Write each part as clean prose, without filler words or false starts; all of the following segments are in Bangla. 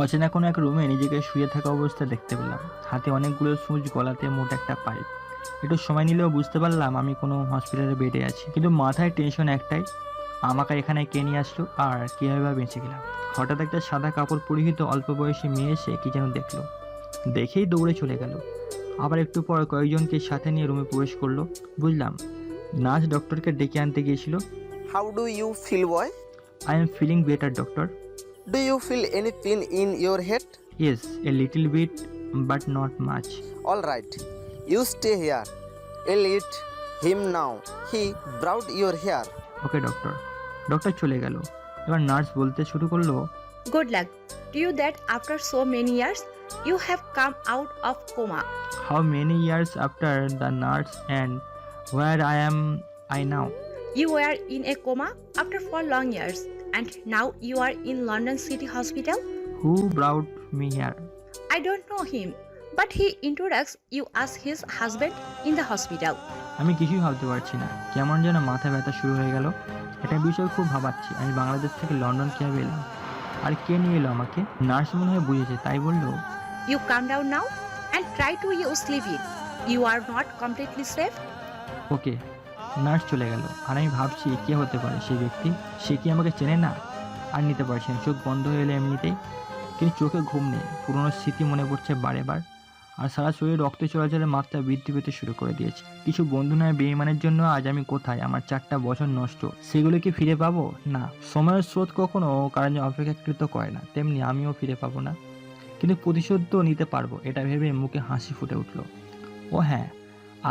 অচেনা কোনো এক রুমে নিজেকে শুয়ে থাকা অবস্থায় দেখতে পেলাম। হাতে অনেকগুলো সুচ, গলাতে মোটা একটা পাইপ। একটু সময় নিলেও বুঝতে পারলাম আমি কোনো হসপিটালের বেডে আছি, কিন্তু মাথায় টেনশন একটাই, আমাকে এখানে কে নিয়ে আসলো আর কীভাবে বা বেঁচে গেলাম। হঠাৎ একটা সাদা কাপড় পরিহিত অল্প বয়সী মেয়ে এসে কি যেন দেখলো, দেখেই দৌড়ে চলে গেল। আবার একটু পর কয়েকজনকে সাথে নিয়ে রুমে প্রবেশ করলো। বুঝলাম নার্স ডক্টরকে ডেকে আনতে গিয়েছিল। How do you feel, boy? I am feeling better doctor. Do you feel any pain in your head? Yes, a little bit but not much. All right, you stay here. I'll eat him now. He brought your hair. Okay doctor. Doctor চলে গেল। এবার নার্স বলতে শুরু করলো, Good luck to you that after so many years you have come out of coma. How many years after the nurse and where I now? You were in a coma after 4 long years and now you are in London City Hospital. Who ব্রাউট me here? I don't know him, but he introduced you as his husband in the hospital. আমি কিছুই ভাবতে পারছি না, কেমন যেন মাথা ব্যথা শুরু হয়ে গেল। একটা বিষয় খুব ভাবাচ্ছি, আমি বাংলাদেশ থেকে লন্ডন কীভাবে এলাম, আর কে নিয়ে এলো আমাকে? নার্স মনে হয় বুঝেছে, তাই বললো, You calm down now and try to use living. You are not completely safe. Okay. Nurse চলে গেল, আর আমি ভাবছি কে হতে পারে সেই ব্যক্তি। সে কি আমাকে চেনে না? আর নিতে পারছি না, চোখ বন্ধ হয়ে এলো এমনিতেই, কিন্তু চোখে ঘুম নেই। পুরোনো স্মৃতি মনে পড়ছে বারে বার, আর সারা শরীরে রক্ত চলাচলের মাত্রা বৃদ্ধি পেতে শুরু করে দিয়েছে। কিছু বন্ধু নয় বেঈমানের জন্য আজ আমি কোথায়? আমার 4টা বছর নষ্ট, সেগুলো কি ফিরে পাবো? না, সময়ের স্রোত কখনো কারণ অপেক্ষাকৃত করে না, তেমনি আমিও ফিরে পাবো না, কিন্তু প্রতিশোধ তো নিতে পারবো, এটা ভেবে মুখে হাসি ফুটে উঠলো। ও হ্যাঁ,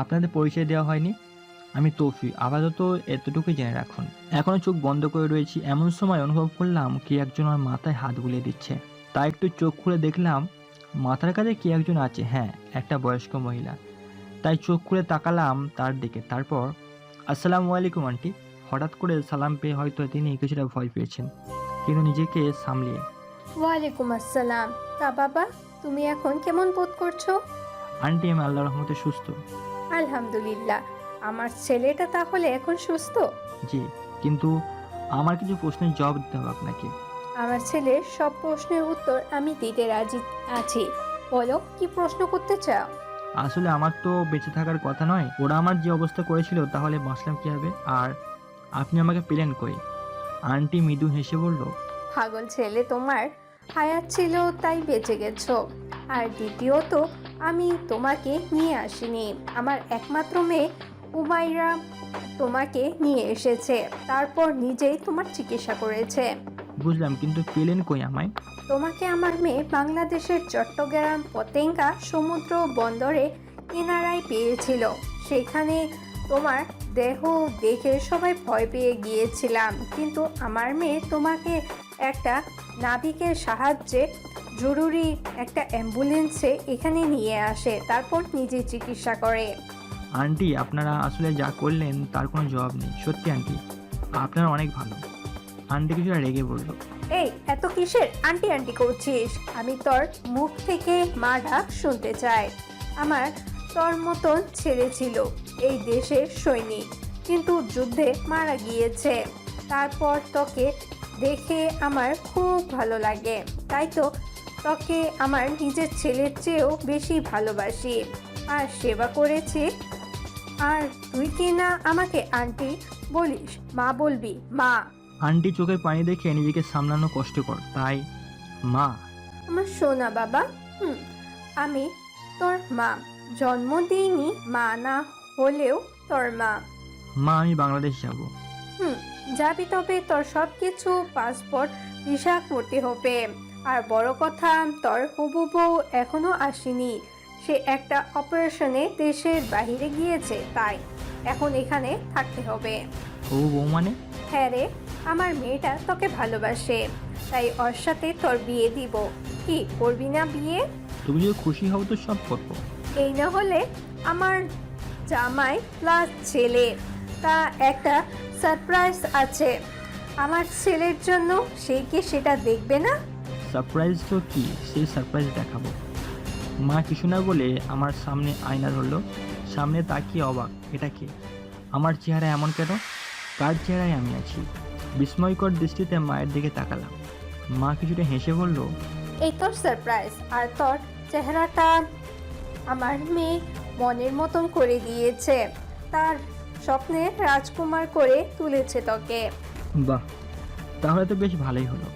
আপনাদের পরিচয় দেওয়া হয়নি, আমি তৌফিক। আপাতত এতটুকুই জেনে রাখুন। এখনো চোখ বন্ধ করে রয়েছি, এমন সময় অনুভব করলাম কে একজন আমার মাথায় হাত বুলিয়ে দিচ্ছে। তাই একটু চোখ খুলে দেখলাম মাথার কাছে কে একজন আছে, হ্যাঁ, একটা বয়স্ক মহিলা। তাই চোখ খুলে তাকালাম তার দিকে। তারপর, আসসালামু আলাইকুম আন্টি। হঠাৎ করে সালাম পেয়ে হয়তো তিনি কিছুটা ভয় পেয়েছেন, কিন্তু নিজেকে সামলিয়ে, ওয়ালাইকুম আসসালাম। তা বাবা, তুমি এখন কেমন বোধ করছো? আন্টি আমি আল্লাহর রহমতে সুস্থ। আলহামদুলিল্লাহ। আমার ছেলেটা তাহলে এখন সুস্থ? জি, কিন্তু আমার কিছু প্রশ্নের জবাব দিতে হবে আপনাকে। আমার ছেলের সব প্রশ্নের উত্তর আমি দিতে রাজি আছি। বলো, কি প্রশ্ন করতে চাও? আসলে আমার তো বেঁচে থাকার কথা নয়, ওরা আমার যে অবস্থা করেছিল তাহলে বাঁচলাম কীভাবে, আর আপনি আমাকে পেলেন কই? আন্টি মৃদু হেসে বলল, পাগল ছেলে, তোমার হায়াত ছিল তাই বেঁচে গেছো। আর দ্বিতীয়ত, আমি তোমাকে নিয়ে আসিনি, আমার একমাত্র মেয়ে উমাইরা তোমাকে নিয়ে এসেছে, তারপর নিজেই তোমার চিকিৎসা করেছে। বুঝলাম, কিন্তু পেলেন কই আমায়? তোমাকে আমার মেয়ে বাংলাদেশের চট্টগ্রাম পতেঙ্গা সমুদ্র বন্দরে কিনারায় পেয়েছিল। সেখানে তোমার দেহ দেখে সবাই ভয় পেয়ে গিয়েছিলাম, কিন্তু আমার মেয়ে তোমাকে একটা নাবিকের সাহায্যে জরুরি একটা অ্যাম্বুলেন্সে এখানে নিয়ে আসে, তারপর নিজে চিকিৎসা করে। আন্টি আপনারা আসলে যা করলেন তার কোনো জবাব নেই, সত্যি আন্টি আপনারা অনেক ভালো। আন্টি কিছুটা রেগে বলল, এই এত কিসের আন্টি আন্টি করছিস? আমি তোর মুখ থেকে মা ডাক শুনতে চাই। আমার তোর মতন ছেলে ছিল, এই দেশের সৈনিক, কিন্তু যুদ্ধে মারা গিয়েছে। তারপর তোকে দেখে আমার খুব ভালো লাগে, তাই তো তোকে আমার নিজের ছেলের চেয়েও বেশি ভালোবাসি আর সেবা করেছি। আর তুই কি না আমাকে আন্টি বলিস? মা বলবি, মা। আন্টি চোখের পানি দেখে নিজেকে সামলানো কষ্টকর, তাই মা। আমার সোনা বাবা, আমি তোর মা, জন্ম দিইনি, মা না হলেও তোর মা। মা আমি বাংলাদেশ যাব। যাবি, তবে তোর সব কিছু পাসপোর্ট ভিসা করতে হবে। আর বড় কথা, তোর হবু বউ এখনো আসেনি, সে একটা অপারেশনে দেশের বাইরে গিয়েছে, তাই এখন এখানে থাকতে হবে। ও বউ মানে? হ্যাঁ রে, আমার মেয়েটা তোকে ভালোবাসে, তাই ওর সাথে তোর বিয়ে দিব। কি করবি না বিয়ে? তুমি যদি খুশি হও তো সব করবো। এই না হলে আমার জামাই প্লাস ছেলে, তা একটা সারপ্রাইজ আছে আমার ছেলের জন্য, সে কি সেটা দেখবে না? সারপ্রাইজ তো কি, সেই সারপ্রাইজ দেখাবো। মা কিছু না বলে আমার সামনে আয়না ধরলো, সামনে তাকিয়ে অবাক, এটা কি? আমার চেহারা এমন কেন? কার চেহারায় আমি আছি? বিস্ময়কর দৃষ্টিতে মায়ের দিকে তাকালাম। মা কিছুটা হেসে বলল, এই তোর সারপ্রাইজ, আর তোর চেহারাটা আমার মেয়ে মনের মতন করে দিয়েছে। তার স্বপ্নে রাজকুমার করে তুলেছে তোকে। বাহ, তাহলে তো বেশ ভালোই হলো।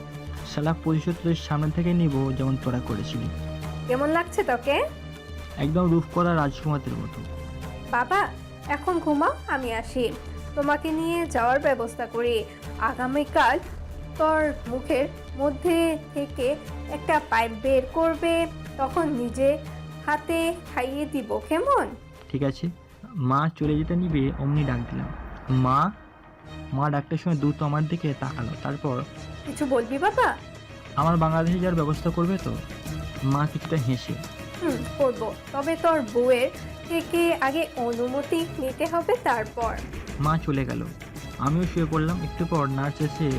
শালা প্রতিশোধ তোদের সামনে থেকে নিব যেমন তোরা করেছিলি। কেমন লাগছে তোকে? একদম রূপ করা রাজকুমারদের মতো। বাবা, এখন ঘুমাও, আমি আসি। তোমাকে নিয়ে যাওয়ার ব্যবস্থা করি। আগামীকাল তোর মুখের মধ্যে থেকে একটা পাইপ বের করবে, তখন নিজে হাতে খাইয়ে দিব, কেমন? ঠিক আছে। মা চলে যেতে নিবে অমনি ডাক দিলাম, মা। মা ডাকটার সময় দ্রুত আমার দিকে তাকালো, তারপর কিছু বলবি বাবা? আমার বাংলাদেশে যাওয়ার ব্যবস্থা করবে তো? মা কিছুটা হেসে, করবো, তবে তোর বউয়ের থেকে আগে অনুমতি নিতে হবে, তারপর। মা চলে গেল। আমিও শুয়ে পড়লাম। একটু পর নার্স এসে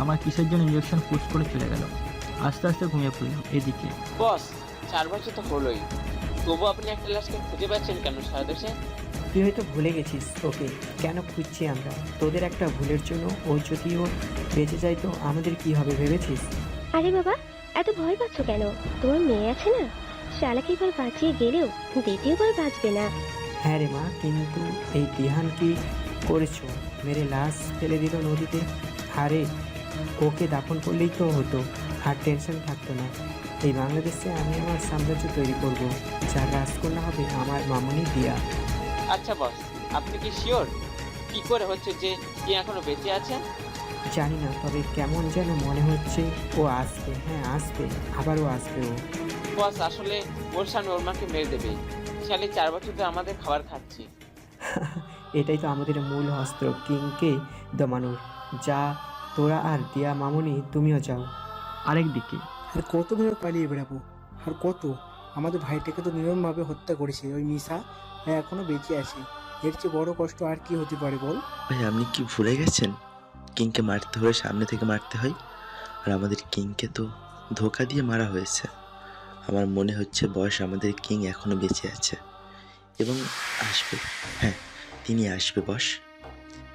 আমার কিসের জন্য ইঞ্জেকশন পুশ করে চলে গেল। আস্তে আস্তে ঘুমিয়ে পড়লাম। এদিকে বস, 4 বছর তো হলোই, তবু আপনি একটা লাশকে খুঁজে পাচ্ছেন কেন সারা দেশে? তুই হয়তো ভুলে গেছিস ওকে কেন খুঁজছি আমরা। তোদের একটা ভুলের জন্য ও যদিও বেঁচে যায় তো আমাদের কি হবে ভেবেছিস? আরে বাবা, এত ভয় পাচ্ছ কেন? তোমার মেয়ে আছে না, শালাকে এবার বাঁচিয়ে গেলেও দ্বিতীয়বার বাঁচবে না। হ্যাঁ রে মা, কিন্তু এই দিহান কি করেছো? মেরে লাশ ফেলে দিল নদীতে। আরে ওকে দাফন করলেই তো হতো, আর টেনশন থাকতো না। এই বাংলাদেশে আমি আমার সাম্রাজ্য তৈরি করব, যার রাজকন্যা হবে আমার মামনি দিয়া। আচ্ছা বস, আপনি কি শিওর? কি করে হচ্ছে যে কি এখনো বেঁচে আছেন? জানি না, তবে কেমন যেন মনে হচ্ছে ও আসবে। হ্যাঁ আসবে, আবারও আসবে ও। বস, আসলে ওর সামনে ওর মাকে মেরে দেবে। শালি 4 বছর ধরে আমাদের খাবার খাচ্ছি। এটাই তো আমাদের মূল অস্ত্র, কিংকে দমানোর। যা তোরা, আর দিয়া মামুনি তুমিও যাও। আরেক দিকে আর কতভাবে পালিয়ে বেড়াবো? আর কত? আমাদের ভাইটাকে তো নির্মমভাবে হত্যা করেছে ওই মিশা, এখনো বেঁচে আছে। এর চেয়ে বড় কষ্ট আর কি হতে পারে বল? ভাই, আপনি কি ভুলে গেছেন কিংকে মারতে হলে সামনে থেকে মারতে হয়? আর আমাদের কিংকে তো ধোকা দিয়ে মারা হয়েছে। আমার মনে হচ্ছে বয়স আমাদের কিং এখনো বেঁচে আছে এবং আসবে। হ্যাঁ, তিনি আসবে বস।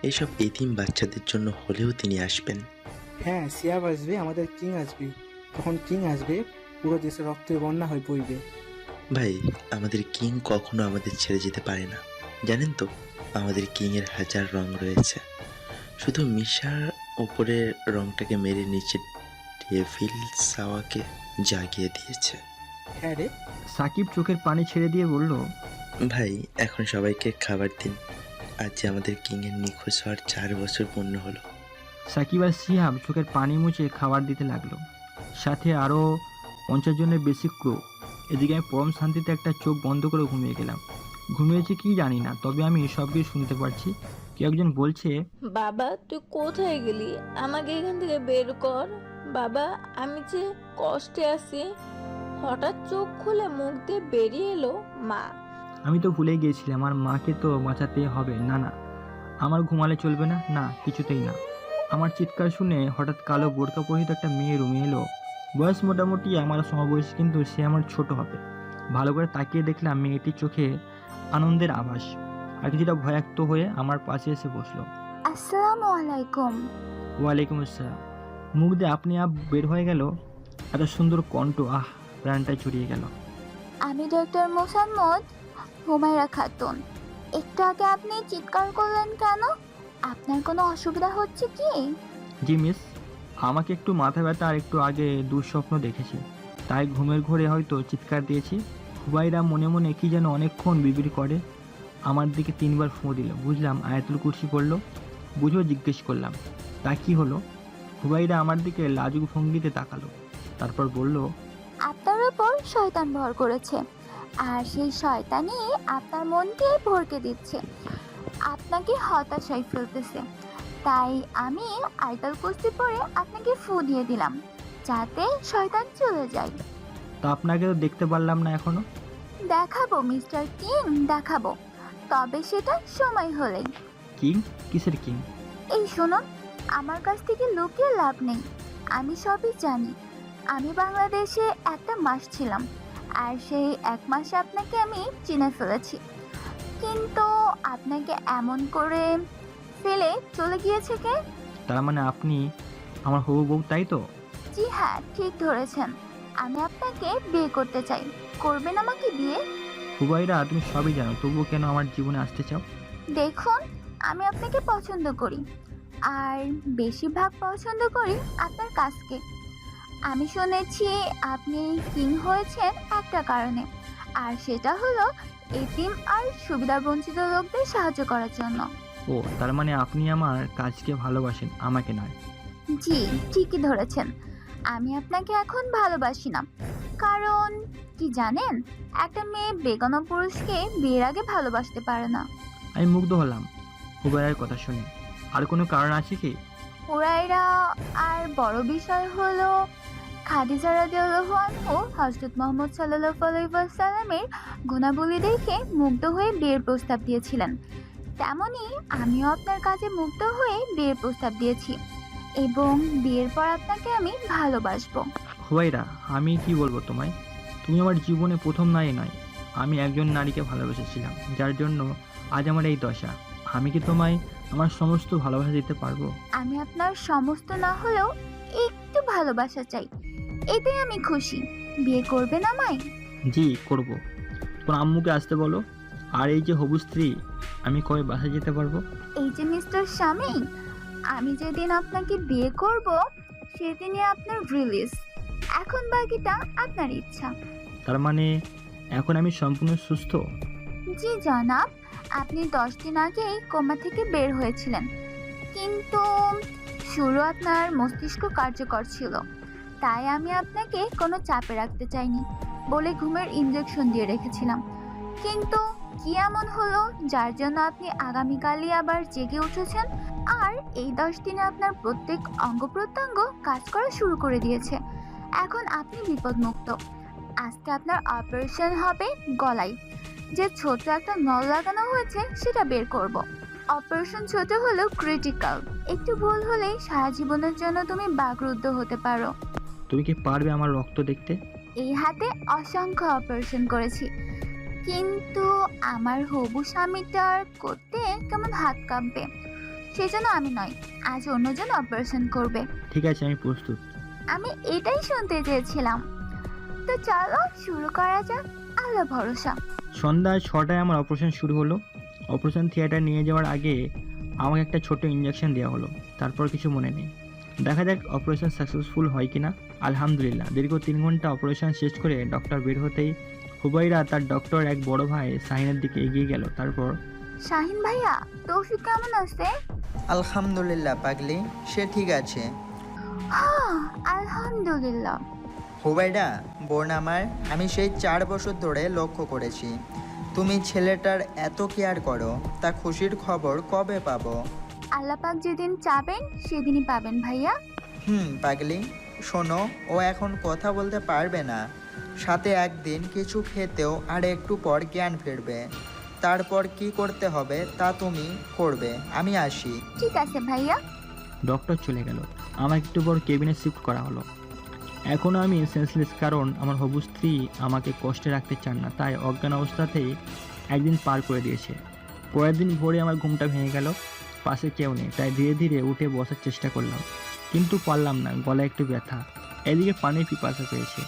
এইসব এতিম বাচ্চাদের জন্য হলেও তিনি আসবেন। হ্যাঁ, সিয়াব আসবে, আমাদের কিং আসবে। তখন কিং আসবে, পুরো দেশে রক্তের বন্যা হয়ে পড়বে। ভাই, আমাদের কিং কখনো আমাদের ছেড়ে যেতে পারে না, জানেন তো? আমাদের কিংয়ের হাজার রং রয়েছে, শুধু মিশার ওপরের রংটাকে মেরে নিচে ডেভিল সাওয়াকে জাগিয়ে দিয়েছে। হ্যাঁ রে। সাকিব চোখের পানি ছেড়ে দিয়ে বলল, ভাই, এখন সবাইকে খাবার দিন। আজ যে আমাদের কিংয়ের নিখোঁজ হওয়ার 4 বছর পূর্ণ হলো। সাকিব আর সিহাব চোখের পানি মুছে খাবার দিতে লাগলো, সাথে আরও 50 জনের বেশি ক্রু। এদিকে আমি পরম শান্তিতে একটা চোখ বন্ধ করে ঘুমিয়ে গেলাম। ঘুমিয়েছি কি জানি না, তবে আমি সব কিছু শুনতে পারছি। কেউ একজন বলছে, বাবা তুই কোথায় গেলি? আমাকে এখান থেকে বের কর বাবা, আমি যে কষ্টে আছি। হঠাৎ চোখ খুলে মুখ দিয়ে বেরিয়ে এলো মা। আমি তো ভুলে গিয়েছিলাম আমার মাকে তো বাঁচাতে হবে। না না, আমার ঘুমালে চলবে না, না কিছুতেই না। আমার চিৎকার শুনে হঠাৎ কালো বোরকা পরিহিত একটা মেয়ে রুমে এলো। বয়স মোটামুটি আমার সমবয়সী, কিন্তু সে আমার ছোট হবে। ভালো করে তাকিয়ে দেখলাম মেয়েটির চোখে আনন্দের আভাস, আর কিছুটা ভয়াক্ত হয়ে আমার পাশে এসে বসলো। আসসালামু আলাইকুম। ওয়ালাইকুম আসসালাম। মুখ দিয়ে আপনি আপ বের হয়ে গেল, এত সুন্দর কণ্ঠ, আহ, প্রাণটাই জুড়িয়ে গেল। আমি ডক্টর মোসাম্মদ হুমায়রা খাতুন। একটু আগে আপনি চিৎকার করলেন কেন? আপনার কোনো অসুবিধা হচ্ছে কি? জি মিস, আমাকে একটু মাথা ব্যথা আর একটু আগে দুঃস্বপ্ন দেখেছি, তাই ঘুমের ঘোরে হয়তো চিৎকার দিয়েছি। হুবাইরা মনে মনে কি যেন অনেকক্ষণ বিড়বিড় করে, আমার দিকে 3 বার ফুঁ দিল। বুঝলাম আয়াতুল কুরসি পড়লো। বুঝেও জিজ্ঞেস করলাম, তা কি হলো? হুবাইরা আমার দিকে লাজুক ভঙ্গিতে তাকালো, তারপর বলল, আপনার উপর শয়তান ভর করেছে, আর সেই শয়তানই আপনার মনকে ভরকে দিচ্ছে, আপনাকে হতাশায় ফেলতেছে। তাই আমি আয়াতুল কুরসি পড়ে আপনাকে ফু দিয়ে দিলাম, যাতে শয়তান চলে যায়। তা আপনাকে তো দেখতে পারলাম না এখনো। দেখাবো মিস্টার কিং, দেখাবো, তবে সেটা সময় হলেই। কিং? কিসের কিং? এই শুনুন, আমার কাছ থেকে লুকিয়ে লাভ নেই, আমি সবই জানি। আমি বাংলাদেশে 1 মাস ছিলাম, আর সেই 1 মাসে আপনাকে আমি চিনে ফেলেছি। কিন্তু আপনাকে এমন করে ফেলে চলে গিয়েছে কে? তার মানে আপনি আমার হবু বউ, তাই তো? জি হ্যাঁ, ঠিক ধরেছেন, আমি আপনাকে বিয়ে করতে চাই। করবেন আমাকে বিয়ে? হুবাইরা, তুমি সবই জানো, তবুও কেন আমার জীবনে আসতে চাও? দেখুন, আমি আপনাকে পছন্দ করি, আর বেশিরভাগ পছন্দ করি আপনার কাজকে। আমি শুনেছি আপনি কিং হয়েছেন একটা কারণে, আর সেটা হলো এতিম আর সুবিধাবঞ্চিত লোকদের সাহায্য করার জন্য। ও, তার মানে আপনি আমার কাজকে ভালোবাসেন, আমাকে নয়। জি, ঠিকই ধরেছেন। আমি আপনাকে এখন ভালোবাসি না, কারণ কি জানেন, একটা মেয়ে বেগানো পুরুষকে বিয়ের আগে ভালোবাসতে পারে না। আমি মুগ্ধ হলাম হুবাইরার কথা শুনে। আর কোনো কারণ আছে কি? হুরায়রা, আর বড় বিষয় হলো খাদিজা রাদিয়াল্লাহু আনহু হযরত মুহাম্মদ সাল্লাল্লাহু আলাইহি ওয়াসাল্লামের গুণাবলী দেখে মুগ্ধ হয়ে বিয়ের প্রস্তাব দিয়েছিলেন। তেমনি আমিও আপনার কাজে মুগ্ধ হয়ে বিয়ের প্রস্তাব দিয়েছি, এবং বিয়ের পর আপনাকে আমি ভালোবাসবো। হুবাইরা, আমি কি বলবো তোমায়? তুমি আমার জীবনে প্রথম নারী নয়। আমি একজন নারীকে ভালোবেসেছিলাম, যার জন্য আজ আমার এই দশা। আমি কি তোমায় আমার সমস্ত ভালোবাসা দিতে পারবো? আমি আপনার সমস্ত না হলেও একটু ভালোবাসা চাই, এতেই আমি খুশি। বিয়ে করবেন আমায়? জি, করব। তোমার আম্মুকে আসতে বলো। আর এই যে হবু স্ত্রী, আমি কবে বাসায় যেতে পারবো? এই যে মিস্টার স্বামী, আমি যেদিন আপনাকে বিয়ে করব সেদিনই আপনার রিলিজ। এখন বাকিটা আপনার ইচ্ছা। তার মানে এখন আমি সম্পূর্ণ সুস্থ? জি জনাব, আপনি 10 দিন আগেই কোমা থেকে বের হয়েছিলেন, কিন্তু শুরু আপনার মস্তিষ্ক কার্যকর ছিল, তাই আমি আপনাকে কোনো চাপে রাখতে চাইনি বলে ঘুমের ইনজেকশন দিয়ে রেখেছিলাম। কিন্তু কি এমন হলো যার জন্য আপনি আগামীকালই আবার জেগে উঠেছেন, আর এই 10 দিনে আপনার প্রত্যেক অঙ্গ প্রত্যঙ্গ কাজ করা শুরু করে দিয়েছে। এখন আপনি বিপদমুক্ত। আজকে আপনার অপারেশন হবে গলায়। যে ছোট একটা নল লাগানো হয়েছে সেটা বের করব। অপারেশন ছোট হলেও ক্রিটিক্যাল, একটু ভুল হলেই সারা জীবনের জন্য তুমি বাকরুদ্ধ হতে পারো। তুমি কি পারবে আমার রক্ত দেখতে? এই হাতে অসংখ্য অপারেশন করেছি, কিন্তু আমার হবু স্বামীটার করতে কেমন হাত কাঁপবে, সেজন্য আমি নয়, আজ অন্যজন অপারেশন করবে। ঠিক আছে, আমি প্রস্তুত। আমি এটাই শুনতে চেয়েছিলাম। তো চলো শুরু করা যাক, আল্লাহ ভরসা। সন্ধ্যা 6টায় আমার অপারেশন শুরু হলো। অপারেশন থিয়েটার নিয়ে যাওয়ার আগে আমাকে একটা ছোট ইঞ্জেকশন দেওয়া হলো, তারপর কিছু মনে নেই। দেখা যাক অপারেশন সাকসেসফুল হয় কিনা। আলহামদুলিল্লাহ, দীর্ঘ 3 ঘন্টা অপারেশন শেষ করে ডক্টর বের হতেই হুবাইরা তার ডক্টর এক বড় ভাই শাহিনের দিকে এগিয়ে গেল। তারপর, শাহিন ভাইয়া, তৌফিক কেমন আছে? আলহামদুলিল্লাহ পাগলি, সে ঠিক আছে। হ্যাঁ, আলহামদুলিল্লাহ। হুবাইডা, বোন আমার, আমি সেই 4 বছর ধরে লক্ষ্য করেছি তুমি ছেলেটার এত কেয়ার করো, তা খুশির খবর কবে পাবো? আল্লাহ পাক যেদিন চাবেন সেদিনই পাবেন ভাইয়া। পাগলি, শোনো, ও এখন কথা বলতে পারবে না, সাথে একদিন কিছু খেতেও আর একটু পর জ্ঞান ফিরবে। তারপর কি করতে হবে তা তুমি করবে, আমি আসি। ঠিক আছে ভাইয়া। ডক্টর চলে গেল। আমাকে একটু পর কেবিনে শিফট করা হলো। এখনও আমি সেন্সলেস, কারণ আমার হবু স্ত্রী আমাকে কষ্টে রাখতে চান না, তাই অজ্ঞান অবস্থাতেই একদিন পার করে দিয়েছে। পরের দিন ভোরে আমার ঘুমটা ভেঙে গেল। পাশে কেউ নেই, তাই ধীরে ধীরে উঠে বসার চেষ্টা করলাম, কিন্তু পারলাম না, গলায় একটু ব্যথা। এদিকে পানির পিপাসা পেয়েছে।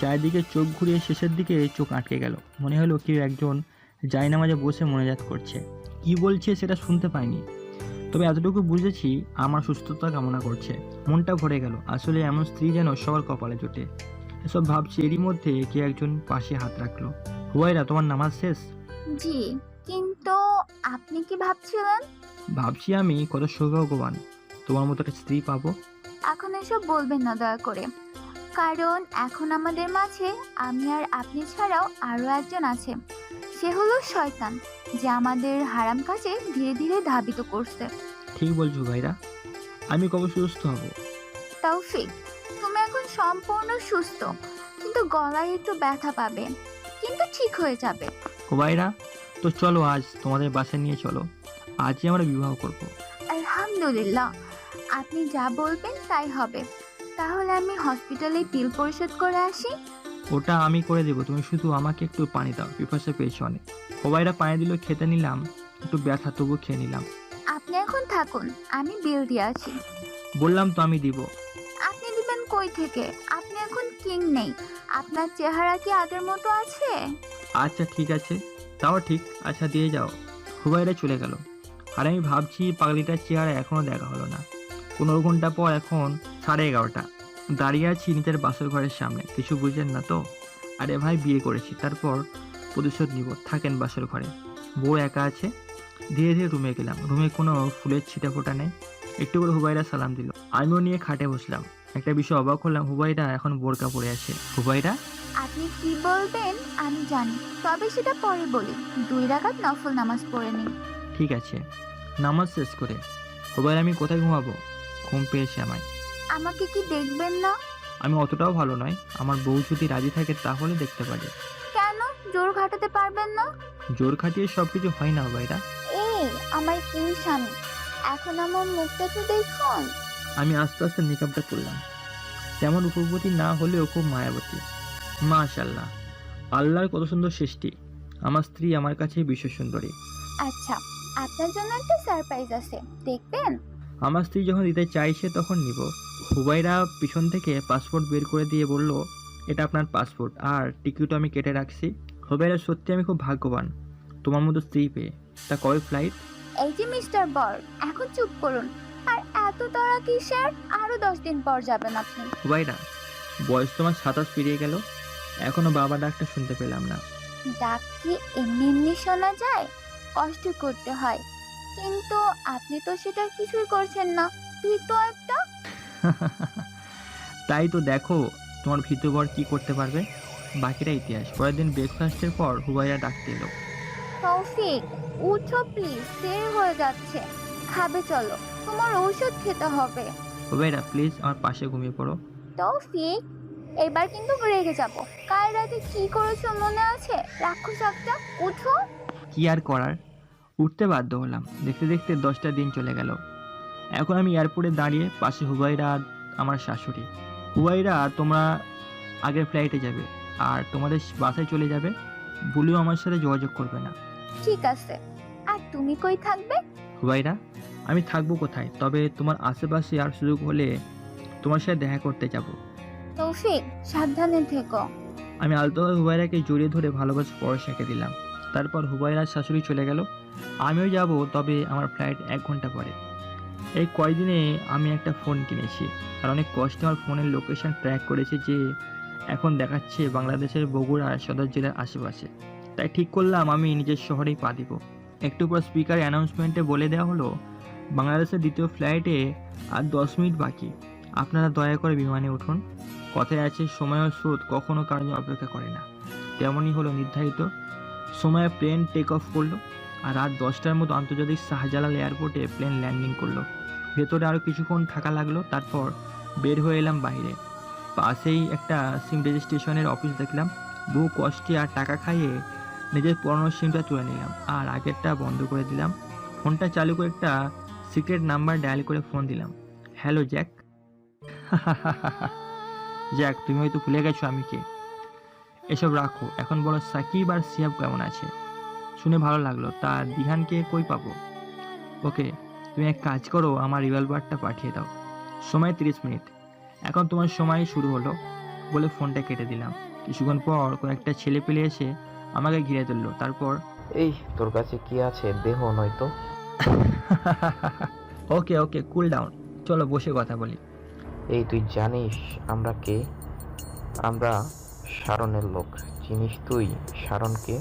চারিদিকে চোখ ঘুরিয়ে শেষের দিকে চোখ আটকে গেল। মনে হলো কেউ একজন জায়নামাজে বসে মোনাজাত করছে। কি বলছে সেটা শুনতে পাইনি, তবে এতটুকু বুঝেছি আমার সুস্থতা কামনা করছে। মনটা ভরে গেল। আসলে এমন স্ত্রী যেন সবার কপালে জোটে। এসব ভাবছি, এরই মধ্যে কে একজন পাশে হাত রাখলো। হুবাইরা, তোমার নামাজ শেষ? জি, কিন্তু আপনি কি ভাবছিলেন? ভাবছি আমি কত সৌভাগ্যবান তোমার মতো একটা স্ত্রী পাবো। এখন এসব বলবেন না দয়া করে, কারণ এখন আমাদের মাঝে আমি আর আপনি ছাড়াও আরো একজন আছে। সে হলো শয়তান, যে আমাদের হারাম কাজে ধীরে ধীরে ধাবিত করছে। ঠিক বলছো ভাইরা, আমি কবে সুস্থ হব? তৌফিক, তুমি এখন সম্পূর্ণ সুস্থ, কিন্তু গলায় একটু ব্যথা পাবে, কিন্তু ঠিক হয়ে যাবে। হুবাইরা, তো চলো আজ তোমাদের বাসায় নিয়ে চলো, আজই আমরা বিবাহ করব। আলহামদুলিল্লাহ, আপনি যা বলবেন তাই হবে। তাহলে আমি হসপিটালে বিল পরিশোধ করে আসি। ওটা আমি করে দেবো, তুমি শুধু আমাকে একটু পানি দাও, পিপাসা পেয়েছে অনেক। হুবাইরা পানি দিল, খেতে নিলাম, একটু ব্যথা তবু খেয়ে নিলাম। আপনি এখন থাকুন, আমি বিল দিয়ে আসি। বললাম তো আমি দিব। আপনি দিবেন কই থেকে? আপনি এখন কিং নেই। আপনার চেহারা কি আগের মতো আছে? আচ্ছা ঠিক আছে, তাও ঠিক। আচ্ছা দিয়ে যাও। হুবাইরা চলে গেল আর আমি ভাবছি পাগলিটার চেহারা এখনও দেখা হলো না। 15 ঘন্টা পর এখন 11:30। দাঁড়িয়ে আছি নিজের বাসর ঘরের সামনে। কিছু বুঝলেন না তো? আরে ভাই, বিয়ে করেছি, তারপর প্রতিশোধ নিব। থাকেন বাসর ঘরে, বউ একা আছে। ধীরে ধীরে রুমে গেলাম। রুমে কোনো ফুলের ছিটা ফোটা নেই। একটু করে হুবাইরা সালাম দিল, আমিও নিয়ে খাটে বসলাম। একটা বিষয় অবাক হলাম, হুবাইরা এখন বোরকা পরে আছে। হুবাইরা, আপনি কি বলবেন আমি জানি, তবে সেটা পরে বলি। 2 রাকাত নফল নামাজ পড়ে নিন। ঠিক আছে। নামাজ শেষ করে হুবাইরা, আমি কোথায় ঘুমাবো? ঘুম পেয়েছে আমায়। আমাকে কি দেখবেন না? আমি অতটাও ভালো নয়। আমার বউ যদি রাজি থাকে তাহলে দেখতে পারি। কেন জোর ঘাটাতে পারবেন না? জোর খাটিয়ে সব কিছু হয় না হুবাইরা। এই আমার কিং স্বামী, এখন আমার মুখটা তো দেখুন। আমি আস্তে আস্তে নিকাবটা করলাম। তেমন রূপবতী না হলেও খুব মায়াবতী। মাশাআল্লাহ, আল্লাহর কত সুন্দর সৃষ্টি। আমার স্ত্রী আমার কাছে বিশ্ব সুন্দরী। আচ্ছা, আপনার জন্য একটা সারপ্রাইজ আছে, দেখবেন? আমার স্ত্রী যখন দিতে চাইছে তখন নিব। হুবাইরা পিছন থেকে পাসপোর্ট বের করে দিয়ে বলল, এটা আপনার পাসপোর্ট, আর টিকিটও আমি কেটে রাখছি। হুবাইরা, সত্যি আমি খুব ভাগ্যবান তোমার মতো স্ত্রী পেয়ে। তা কবে ফ্লাইট? এই যে মিস্টার বর, এখন চুপ করুন। আর এত তাড়া কিসের? আরো 10 দিন পর যাবেন আপনি। হুবাইরা, বয়স তোমার 27 পেরিয়ে গেল, এখনো বাবা ডাকটা শুনতে পেলাম না। ডাক কি এমনি এমনি শোনা যায়? কষ্ট করতে হয়, কিন্তু আপনি তো সেটা কিছুই করছেন না। ভীত একটা। তাই তো দেখো তোমার ভিতর কি করতে পারবে। বাকিটা ইতিহাস। পরের দিন ব্রেকফাস্টের পর হুবাইরা ডাকতে এলো। তৌফিক, উঠো প্লিজ, দেরি হয়ে যাচ্ছে। খাবে চলো, তোমার ঔষধ খেতে হবে। হুবাইরা প্লিজ আমার পাশে ঘুমিয়ে পড়ো। তৌফিক, এবার কিন্তু রেগে যাবো। কাল রাতে কি করেছো মনে আছে? রাক্ষস একটা, উঠো। কি আর করার, উঠতে বাধ্য হলাম। দেখতে দেখতে 10টা দিন চলে গেল। এখন আমি এয়ারপোর্টে দাঁড়িয়ে, পাশে হুবাইরা আর আমার শাশুড়ি। হুবাইরা, তোমরা আগের ফ্লাইটে যাবে আর তোমাদের বাসায় চলে যাবে। ভুলেও আমার সাথে যোগাযোগ করবে না। ঠিক আছে, আর তুমি কই থাকবে? হুবাইরা, আমি থাকবো কোথায়, তবে তোমার আশেপাশে আর সুযোগ হলে তোমার সাথে দেখা করতে যাব। তৌফিক, সাবধানে থেকো। আমি আলতোভাবে হুবাইরাকে জড়িয়ে ধরে ভালোবাসা পরশ এঁকে দিলাম। তারপর হুবাইরার শাশুড়ি চলে গেল। আমিও যাব, তবে আমার ফ্লাইট 1 ঘন্টা পরে। এই কয়দিনে আমি একটা ফোন কিনেছি আর অনেক কষ্টে আমার ফোনের লোকেশন ট্র্যাক করেছে, যে এখন দেখাচ্ছে বাংলাদেশের বগুড়া সদর জেলার আশেপাশে। তাই ঠিক করলাম আমি নিজের শহরেই পা দিব। একটু পর স্পিকার অ্যানাউন্সমেন্টে বলে দেওয়া হলো, বাংলাদেশের দ্বিতীয় ফ্লাইটে আর 10 মিনিট বাকি। আপনারা দয়া করে বিমানে উঠুন। কথায় আছে, সময় ও স্রোত কখনো কারোর জন্য অপেক্ষা করে না। তেমনই হলো, নির্ধারিত সময়ে প্লেন টেক অফ করলো আর রাত 10টার মতো আন্তর্জাতিক শাহজালাল এয়ারপোর্টে প্লেন ল্যান্ডিং করলো। ভেতরে আরও কিছুক্ষণ থাকা লাগলো, তারপর বের হয়ে এলাম বাইরে। পাশেই একটা সিম রেজিস্ট্রেশনের অফিস দেখলাম। বহু কষ্টে আর টাকা খাইয়ে নিজের পুরনো সিমটা তুলে নিলাম আর আগেরটা বন্ধ করে দিলাম। ফোনটা চালু করে একটা সিক্রেট নাম্বার ডায়াল করে ফোন দিলাম। Hello Jack. জ্যাক, তুমি হয়তো ভুলে গেছো আমি কে। এসব রাখো, এখন বলো সাকিব আর সিয়াব কেমন আছে। শুনে ভালো লাগলো। তা দিহানকে কই পাবো? ওকে, তুমি এক কাজ করো, আমার রিভলভারটা পাঠিয়ে দাও। সময় 30 মিনিট। এখন তোমার সময় শুরু হলো বলে ফোনটা কেটে দিলাম। কিছুক্ষণ পর কয়েকটা ছেলে পেলে এসে আমাকে ঘিরে ধরলো। তারপর, এই তোর কাছে কি আছে দেহ নয়তো? ওকে ওকে, কুল ডাউন, চলো বসে কথা বলি। এই তুই জানিস আমরা কে? আমরা শারনের লোক। চিনিস তুই শারনকে?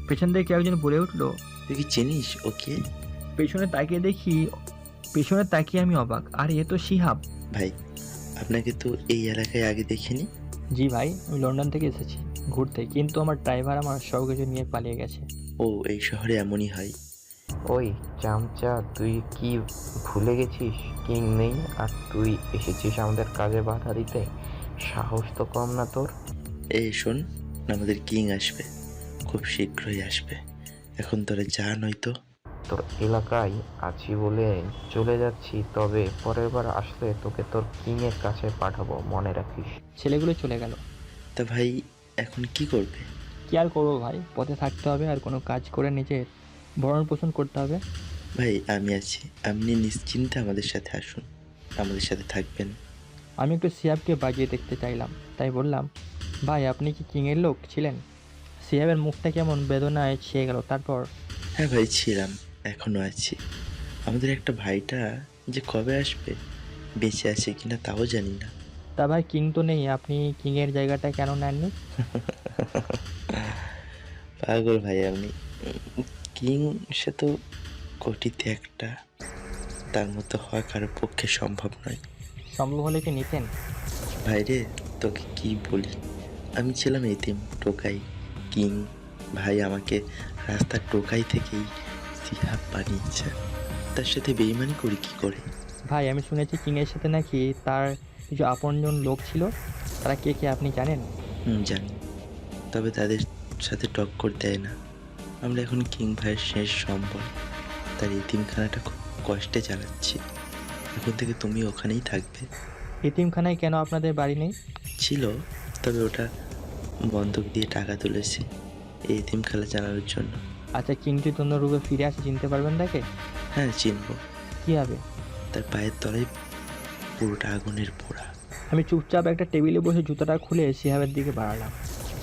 পেছন থেকে একজন বলে উঠলো, তুই কি চিনিস ওকে? পেছনে তাকিয়ে আমি অবাক। আর এ তো শিহাব ভাই, আপনাকে তো এই এলাকায় আগে দেখিনি। জি ভাই, আমি লন্ডন থেকে এসেছি ঘুরতে, কিন্তু আমার ড্রাইভার আমার সব কিছু নিয়ে পালিয়ে গেছে। ও, এই শহরে এমনই হয়। ওই চামচা, তুই কি ভুলে গেছিস কিং নেই আর তুই এসেছিস আমাদের কাজে বাধা দিতে? সাহস তো কম না তোর। এই শোন, আমাদের কিং আসবে, খুব শীঘ্রই আসবে। এখন তোরা যা, নয়তো। তোর এলাকায় আছি বলে চলে যাচ্ছি, তবে পরের বার আসলে তোকে তোর কিংয়ের কাছে পাঠাবো, মনে রাখিস। ছেলেগুলো চলে গেল। তা ভাই, এখন কি করবে? কি আর করবো ভাই, পথে থাকতে হবে আর কোনো কাজ করে নিজের ভরণ পোষণ করতে হবে। ভাই আমি আছি, আপনি নিশ্চিন্তে আমাদের সাথে আসুন, আমাদের সাথে থাকবেন। আমি একটু সিয়াবকে বাজিয়ে দেখতে চাইলাম, তাই বললাম, ভাই আপনি কি কিংয়ের লোক ছিলেন? সিহাবের মুখটা কেমন বেদনায় ছেয়ে গেল। তারপর, হ্যাঁ ভাই, ছিলাম, এখনো আছি। আমাদের একটা ভাইটা যে কবে আসবে, বেঁচে আছে কিনা তাও জানি না। তা ভাই কিং তো নেই, আপনি কিংয়ের জায়গাটা কেন নেননি? পাগল ভাই আপনি। কিং সে তো কোটিতে একটা, তার মতো হওয়া কারোর পক্ষে সম্ভব নয়। সম্ভব হলে কি নিতেন? ভাইরে, তোকে কি বলি, আমি ছিলাম এতিম, টোকাই। কিং ভাই আমাকে রাস্তার টোকাই থেকেই সিহাব বানিয়েছে। তার সাথে বেইমানি করি কি করে? ভাই আমি শুনেছি কিংয়ের সাথে নাকি তার কিছু আপনজন লোক ছিল, তারা কে কে আপনি জানেন? জানি, তবে তাদের সাথে টক্কর দেয় না। আমরা এখন কিং ভাইয়ের শেষ সম্বল, তার এতিমখানাটা খুব কষ্টে চালাচ্ছি। এখন থেকে তুমি ওখানেই থাকবে। এতিমখানায় কেন আপনাদের বাড়ি নেই? ছিল, তবে ওটা বন্ধক দিয়ে টাকা তুলেছি এই এতিমখানা চালানোর জন্য। আচ্ছা, কিং যদি অন্য রূপে ফিরে আসে চিনতে পারবেন তাকে? হ্যাঁ চিনবো। কী হবে? তার পায়ের তলায় পুরোটা আগুনের পোড়া। আমি চুপচাপ একটা টেবিলে বসে জুতাটা খুলে সিহাবের দিকে বাড়ালাম।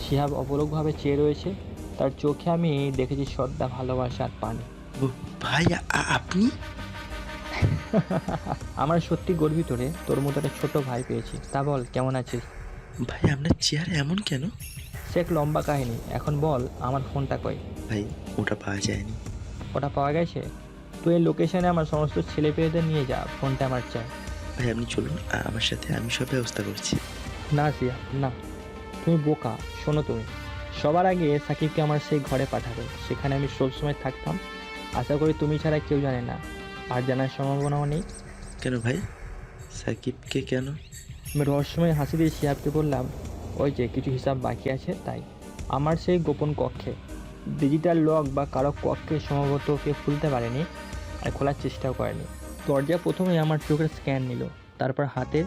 সিহাব অপলকভাবে চেয়ে রয়েছে, তার চোখে আমি দেখেছি শ্রদ্ধা, ভালোবাসা আর পানি। ভাই আপনি? আমার সত্যি গর্বিত রে, তোর মতো একটা ছোট ভাই পেয়েছি। তা বল কেমন আছিস? ভাই আপনার চেহারা এমন কেন? সে এক লম্বা কাহিনী, এখন বল আমার ফোনটা কই? ভাই ওটা পাওয়া যায়নি। ওটা পাওয়া গেছে? তুই এই লোকেশনে আমার সমস্ত ছেলে পেয়েদের নিয়ে যা, ফোনটা আমার চাই। ভাই আপনি চলুন আমার সাথে, আমি সব ব্যবস্থা করছি। না সিয়া না, তুমি বোকা। শোনো, তুমি সবার আগে সাকিবকে আমার সেই ঘরে পাঠাবে, সেখানে আমি সবসময় থাকতাম। আশা করি তুমি ছাড়া কেউ জানে না, আর জানার সম্ভাবনাও নেই। কেন ভাই, সাকিবকে কেন? আমি রহস্যময় হাসি দিয়ে সিয়াবকে বললাম, ওই যে কিছু হিসাব বাকি আছে তাই। আমার সেই গোপন কক্ষে ডিজিটাল লক বা কারো কক্ষে সম্ভবত কেউ খুলতে পারেনি, আর খোলার চেষ্টাও করেনি। দরজা প্রথমে আমার চোখের স্ক্যান নিল, তারপর হাতে,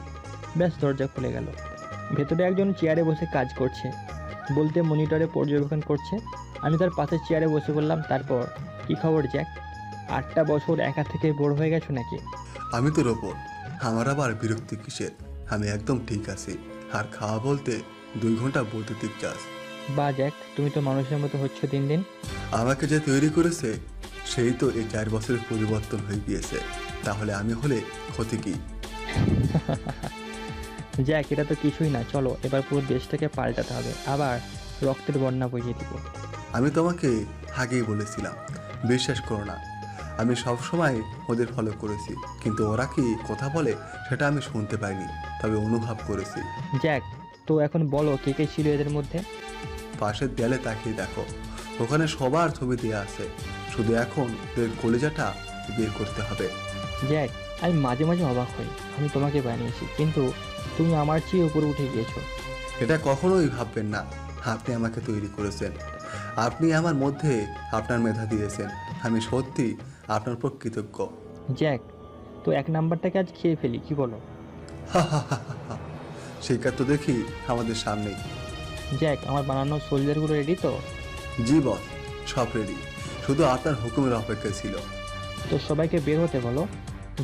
ব্যাস দরজা খুলে গেল। ভেতরে একজন চেয়ারে বসে কাজ করছে, বলতে মনিটরে পর্যবেক্ষণ করছে। আমি তার পাশে চেয়ারে বসে বললাম, তারপর কী খবর জ্যাক? 8টা বছর একা থেকে বড় হয়ে গেছো নাকি? আমি তো রোবট, আমার আবার বিরক্তি কিসের? আমি একদম ঠিক আছি। আর খাওয়া বলতে 2 ঘন্টা বৈদ্যুতিক চার্জ। বা জ্যাক, তুমি তো মানুষের মতো হচ্ছ দিন দিন। আমাকে যে তৈরি করেছে সেই তো এই 4 বছরের পরিবর্তন হয়ে গিয়েছে, তাহলে আমি হলে ক্ষতি কি? জ্যাক, এটা তো কিছুই না, চলো এবার পুরো দেশটাকে পাল্টাতে হবে, আবার রক্তের বন্যা বইয়ে দিব। আমি তোমাকে আগেই বলেছিলাম, বিশ্বাস করো না। আমি সব সময় ওদের ফলো করেছি, কিন্তু ওরা কি কথা বলে সেটা আমি শুনতে পাইনি, তবে অনুভব করেছি। জ্যাক, তো এখন বলো কে কে ছিল এদের মধ্যে? পাশের দেয়ালে তাকিয়ে দেখো, ওখানে সবার ছবি দেওয়া আছে, শুধু এখন ওদের কলিজাটা বের করতে হবে। জ্যাক, আমি মাঝে মাঝে অবাক হই, আমি তোমাকে বানিয়েছি কিন্তু তুমি আমার চেয়ে উপরে উঠে গিয়েছো। এটা কখনোই ভাববেন না, আপনি আমাকে তৈরি করেছেন, আপনি আমার মধ্যে আপনার মেধা দিয়েছেন। আমি সত্যি আপনার উপর কৃতজ্ঞ। জ্যাক, তো 1 নাম্বারটাকে আজ খেয়ে ফেলি, কি বলো? শিকার তো দেখি আমাদের সামনেই। জ্যাক, আমার বানানো সোলজারগুলো রেডি তো? জি বস, সব রেডি, শুধু আপনার হুকুমের অপেক্ষা ছিল। তো সবাইকে বের হতে বলো।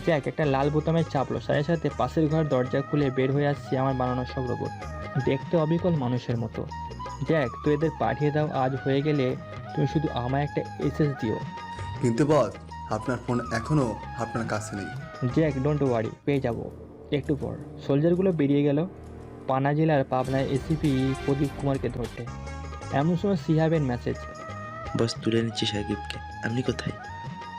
জ্যাক একটা লাল বোতামে চাপলো, সাথে সাথে পাশের ঘর দরজা খুলে বের হয়ে আসছে আমার বানানো সব রোবট, দেখতে অবিকল মানুষের মতো। জ্যাক, তো এদের পাঠিয়ে দাও, আজ হয়ে গেলে তুমি শুধু আমায় একটা এসএস দিও। কিন্তু বস, আপনার ফোন এখনো আপনার কাছে নেই। জ্যাক, ডোন্ট ওয়ারি, পেয়ে যাব একটু পর। সোলজারগুলো বেরিয়ে গেল পানা জেলার পাবনায় এসিপি প্রদীপ কুমারকে ধরতে। এমন সময় সিহাবের মেসেজ, বস তুলে নিচ্ছি সাকিবকে, আপনি কোথায়?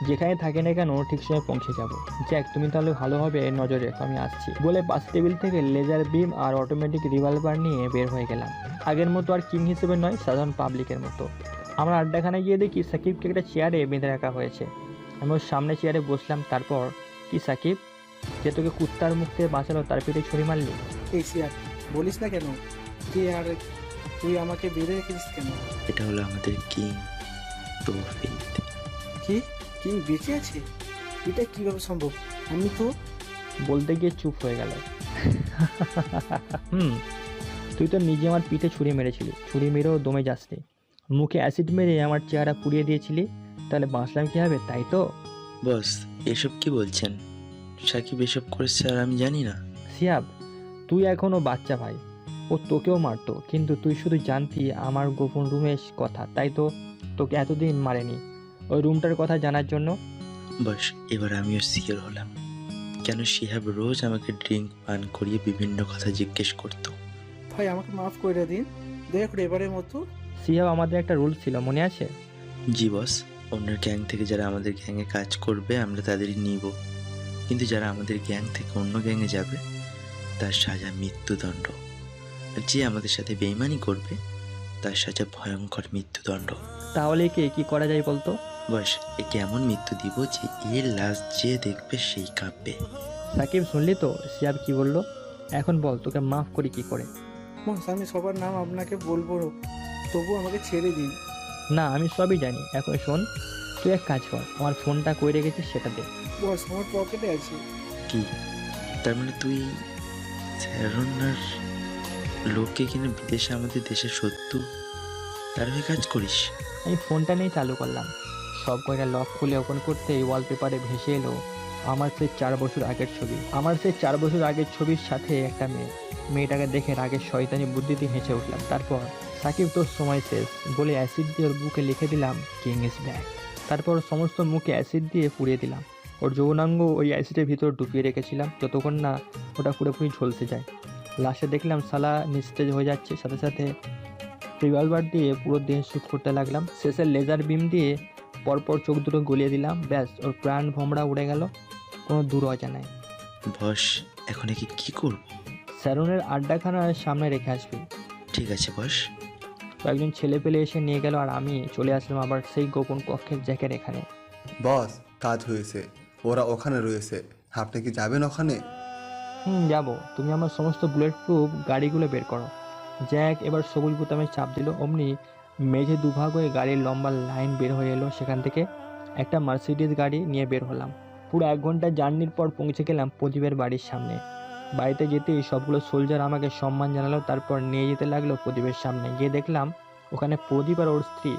যেখানে থাকে না কেন ঠিক সময় পৌঁছে যাব। জ্যাক, তুমি তাহলে ভালোভাবে নজর রেখো, আমি আসছি বলে পাশ টেবিল থেকে লেজার বিম আর অটোমেটিক রিভলভার নিয়ে বের হয়ে গেলাম। আগের মতো আর কিং হিসেবে নয়, সাধারণ পাবলিকের মতো। আমরা আড্ডাখানায় গিয়ে দেখি সাকিবকে একটা চেয়ারে বেঁধে রাখা হয়েছে। আমি ওর সামনে চেয়ারে বসলাম। তারপর, কি সাকিব, যে তোকে কুত্তার মুখ থেকে বাঁচালো তার পেটে ছুরি মারলি? এই সিয়ার, বলিস না কেন? তুই আর তুই আমাকে বেঁধে রেখেছিস কেন? এটা হলো আমাদের কিং তৌফিক। কি কিং বেঁচে আছে? এটা কিভাবে সম্ভব? আমি তো বলতে গিয়ে চুপ হয়ে গেল। তুই তো নিজে আমার পিঠে ছুরি মেরেছিলি, ছুরি মেরেও দমে যাসনি, মুখে অ্যাসিড মেরে আমার চেহারা পুড়িয়ে দিয়েছিলি, তাহলে বাঁচলাম কী হবে, তাই তো? বস এসব কি বলছেন? সাকিব এসব করেছে আর আমি জানি না। সিয়াব, তুই এখনও বাচ্চা ভাই, ও তোকেও মারতো, কিন্তু তুই শুধু জানতি আমার গোপন রুমের কথা, তাই তো তোকে এতদিন মারেনি ওই রুমটার কথা জানার জন্য। বস এবার আমিও সিওর হলাম কেন শিহাব রোজ আমাকে ড্রিঙ্ক পান করিয়ে বিভিন্ন কথা জিজ্ঞেস করতো। ভাই আমাকে মাফ করে দিন, দয়া করে এবারের মতো। সিহাব, আমাদের একটা রুল ছিল, মনে আছে? জি বস, অন্যের গ্যাং থেকে যারা আমাদের গ্যাংয়ে কাজ করবে আমরা তাদেরই নিব, কিন্তু যারা আমাদের গ্যাং থেকে অন্য গ্যাংয়ে যাবে তার সাজা মৃত্যুদণ্ড। আর যে আমাদের সাথে বেইমানি করবে তার সাজা ভয়ঙ্কর মৃত্যুদণ্ড। তাহলে কি করা যায় বলতো? বস একে এমন মৃত্যু দিব যে এর লাশ যে দেখবে সেই কাঁপবে। সাকিব, শুনলি তো সিহাব কি বললো? এখন বল তোকে মাফ করি কি করে? বস আমি সবার নাম আপনাকে বলবো, তবু আমাকে ছেড়ে দিন। না, আমি সবই জানি। এখন শোন, তুই এক কাজ কর, আমার ফোনটা কই রেখেছিস সেটা দে। বস আমার পকেটে আছে। কি তার মানে তুই স্যারনার লোককে কিনে বিদেশে আমাদের দেশের শত্রু তার হয়ে কাজ করিস? আমি ফোনটা নিয়ে চালু করলাম, সব কয়টা লক খুলে ওপেন করতে ওয়ালপেপারে ভেসে এলো আমার সেই 4 বছর আগের ছবি। আমার সেই 4 বছর আগের ছবির সাথে একটা মেয়ে। মেয়েটাকে দেখে রাগের শয়তানি বুদ্ধিতে হেসে উঠলাম। তারপর সাকিব তোর সময় শেষ বলে অ্যাসিড দিয়ে ওর বুকে লিখে দিলাম কিং ইজ ব্যাক। তারপর সমস্ত মুখে অ্যাসিড দিয়ে পুড়িয়ে দিলাম। ওর যৌনাঙ্গ ওই অ্যাসিডের ভিতর ডুবিয়ে রেখেছিলাম যতক্ষণ না ওটা পুরোপুরি ঝলসে যায়। লাস্টে দেখলাম সালা নিস্তেজ হয়ে যাচ্ছে, সাথে সাথে রিভলভার দিয়ে পুরো দেহ শ্যুট করতে লাগলাম। শেষে লেজার বিম দিয়ে পরপর চোখ দুটো গলিয়ে দিলাম। ব্যাস, ওর প্রাণ ভোমরা উড়ে গেল কোনো দূর অজানায়। বস এখন একে কি করব? স্যারনের আড্ডাখানার সামনে রেখে আসবি। ঠিক আছে বস। কয়েকজন ছেলে পেলে এসে নিয়ে গেল আর আমি চলে আসলাম আবার সেই গোপন কক্ষের জ্যাকের এখানে। বস কাজ হয়েছে, ওরা ওখানে রয়েছে, আপনি কি যাবেন ওখানে? যাবো। তুমি আমার সমস্ত বুলেট প্রুফ গাড়িগুলো বের করো। জ্যাক এবার সবুজ বোতামে চাপ দিল, অমনি মেঝে দুভাগ হয়ে গাড়ির লম্বা লাইন বের হয়ে এলো। সেখান থেকে একটা মার্সিডিজ গাড়ি নিয়ে বের হলাম। পুরো 1 ঘন্টা জার্নির পর পৌঁছে গেলাম প্রদীপের বাড়ির সামনে। বাড়িতে যেতেই সবগুলো সোলজার আমাকে সম্মান জানালো, তারপর নিয়ে যেতে লাগলো প্রদীপের সামনে। গিয়ে দেখলাম ওখানে প্রদীপ আর ওর স্ত্রী,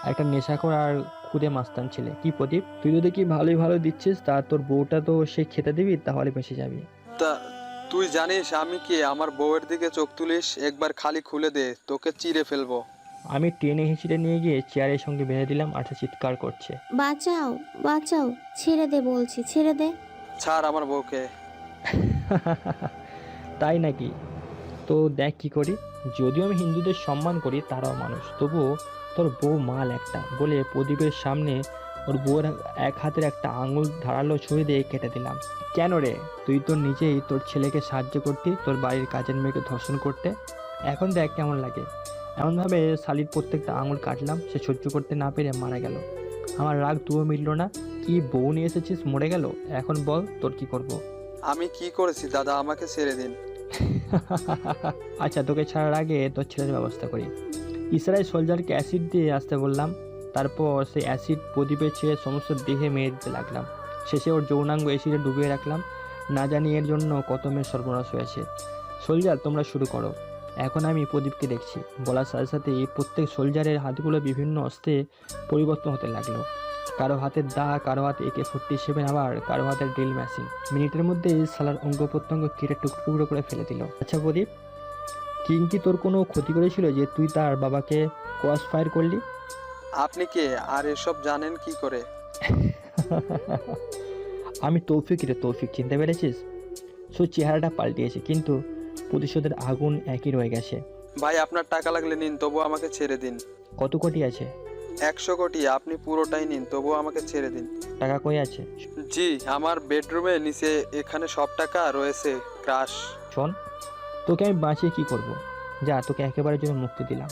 একটা নেশাখোর আর খুদে মাস্তান ছেলে। কি প্রদীপ, তুই তো দেখি ভালো দিচ্ছিস, তা তোর বউটা তো সে খেতে দিবি, তাহলে বেঁচে যাবি। তা তুই জানিস আমি কি? আমার বউয়ের দিকে চোখ তুলিস, একবার খালি খুলে দে, তোকে চিড়ে ফেলবো। আমি টেনে হিঁচড়ে নিয়ে গিয়ে চেয়ারের সঙ্গে বেঁধে দিলাম আর সে চিৎকার করছে, বাঁচাও বাঁচাও, ছেড়ে দে বলছি, ছেড়ে দে। ছাড় আমার বউকে। তাই নাকি? তো দেখ কি করি। যদিও আমি হিন্দুদের সম্মান করি, তারাও মানুষ, তবুও তোর বউ মাল একটা বলে প্রদীপের সামনে ওর বউয়ের এক হাতের একটা আঙুল ধারালো ছুরি দিয়ে কেটে দিলাম। কেন রে, তুই তো নিজেই তোর ছেলেকে সাহায্য করতি তোর বাড়ির কাজের মেয়েকে ধর্ষণ করতে, এখন দেখ কেমন লাগে। এমনভাবে শালির প্রত্যেকটা আঙুল কাটলাম। সে সহ্য করতে না পেরে মারা গেল। আমার রাগ তুও মিটল না। কি বউ নিয়ে এসেছিস, মরে গেল, এখন বল তোর কি করব? আমি কি করেছি দাদা, আমাকে ছেড়ে দিন। আচ্ছা, তোকে ছাড়ার আগে তোর ছেলের ব্যবস্থা করি। ইসরায়েল সোলজারকে অ্যাসিড দিয়ে আসতে বললাম। তারপর সেই অ্যাসিড প্রদীপের ছেড়ে সমস্ত দেহে মেরে দিতে লাগলাম। শেষে ওর যৌনাঙ্গ অ্যাসিডে ডুবিয়ে রাখলাম। না জানি এর জন্য কত মেয়ের সর্বনাশ হয়েছে। সোলজার তোমরা শুরু করো। এখন আমি প্রদীপকে দেখছি। বলার সাথে সাথেই প্রত্যেক সোলজারের হাতগুলো বিভিন্ন অস্ত্রে পরিবর্তন হতে লাগলো। কারো হাতের দা, কারো হাতে AK-47, আবার কারো হাতের ড্রিল মেশিন। মিনিটের মধ্যে সালার অঙ্গ প্রত্যঙ্গ কেটে টুকরো করে ফেলে দিল। আচ্ছা প্রদীপ, কিং কি তোর কোনো ক্ষতি করেছিল যে তুই তার বাবাকে ক্রস ফায়ার করলি? আপনি কে আর এসব জানেন কি করে? আমি তৌফিক রে, তৌফিক, চিনতে পেরেছিস? চেহারাটা পাল্টিয়েছে কিন্তু প্রতিশোধের আগুন একই রয়ে গেছে। ভাই আপনার টাকা লাগলে নিন, তবু আমাকে ছেড়ে দিন। কত কোটি আছে? 100 কোটি। আপনি পুরোটাই নিন, তবু আমাকে ছেড়ে দিন। টাকা কই আছে? জি, আমার বেডরুমে নিচে, এখানে সব টাকা রয়েছে। ক্রাশ। শোন, তোকে আমি বাঁচিয়ে কি করব? যা, তোকে একেবারে জন্য মুক্তি দিলাম,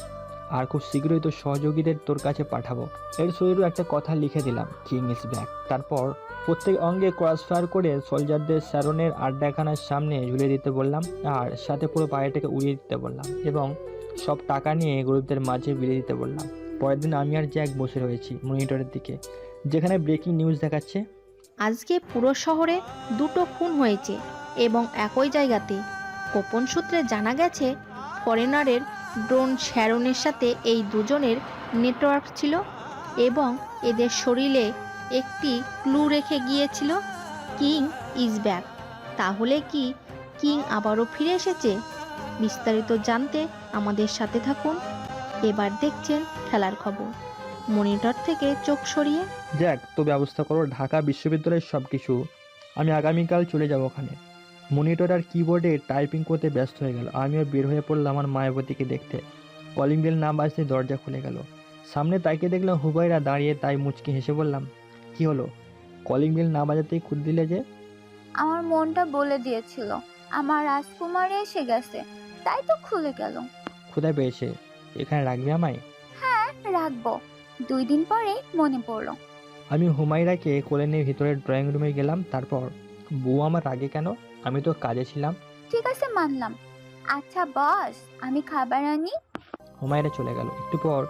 আর খুব শীঘ্রই তোর সহযোগীদের তোর কাছে পাঠাবো। এর শরীরও একটা কথা লিখে দিলাম, কিং ইজ ব্যাক। তারপর প্রত্যেক অঙ্গে ক্রস ফায়ার করে সোলজারদের স্যারনের আড্ডাখানার সামনে ঝুলিয়ে দিতে বললাম, আর সাথে পুরো বাড়িটাকে উড়িয়ে দিতে বললাম, এবং সব টাকা নিয়ে গরিবদের মাঝে বিলিয়ে দিতে বললাম। পরের দিন আমি আর জ্যাক বসে রয়েছি মনিটরের দিকে, যেখানে ব্রেকিং নিউজ দেখাচ্ছে আজকে পুরো শহরে 2টো খুন হয়েছে এবং একই জায়গাতে। গোপন সূত্রে জানা গেছে ফরেনারের ড্রোন শ্যারনের সাথে এই দুজনের নেটওয়ার্ক ছিল এবং এদের শরীরে একটি ক্লু রেখে গিয়েছিল, কিং ইজ ব্যাক। তাহলে কি কিং আবারও ফিরে এসেছে? বিস্তারিত জানতে আমাদের সাথে থাকুন। এবার দেখছেন খেলার খবর। মনিটর থেকে চোখ সরিয়ে যাক, তো ব্যবস্থা করো ঢাকা বিশ্ববিদ্যালয়ের সব কিছু। আমি আগামীকাল চলে যাব ওখানে। মনিটর আর কিবোর্ডে টাইপিং করতে ব্যস্ত হয়ে গেল। আমিও বের হয়ে পড়লাম আমার মায়াবতীকে দেখতে। কলিং বেল না বাজতে দরজা খুলে গেল। সামনে তাকিয়ে দেখলাম হুবাইরা দাঁড়িয়ে, তাই মুচকি হেসে বললাম, কি হলো? কলিং বেল না বাজাতেই খুলে দিলে যে? আমার মনটা বলে দিয়েছিল আমার রাজকুমার এসে গেছে, তাই তো খুলে গেল। ক্ষুধা পেয়েছে, এখানে রাখবি আমায়? হ্যাঁ রাখবো, 2 দিন পরে মনে পড়লো। আমি হুমায়রাকে কোলে নিয়ে ভিতরের ড্রয়িং রুমে গেলাম। তারপর, বউ আমার রাগে কেন? আমি তো কাজে ছিলাম। ঠিক আছে মানলাম। আচ্ছা বস, আমি খাবার আনি। হুমায়রা চলে গেল। একটু পর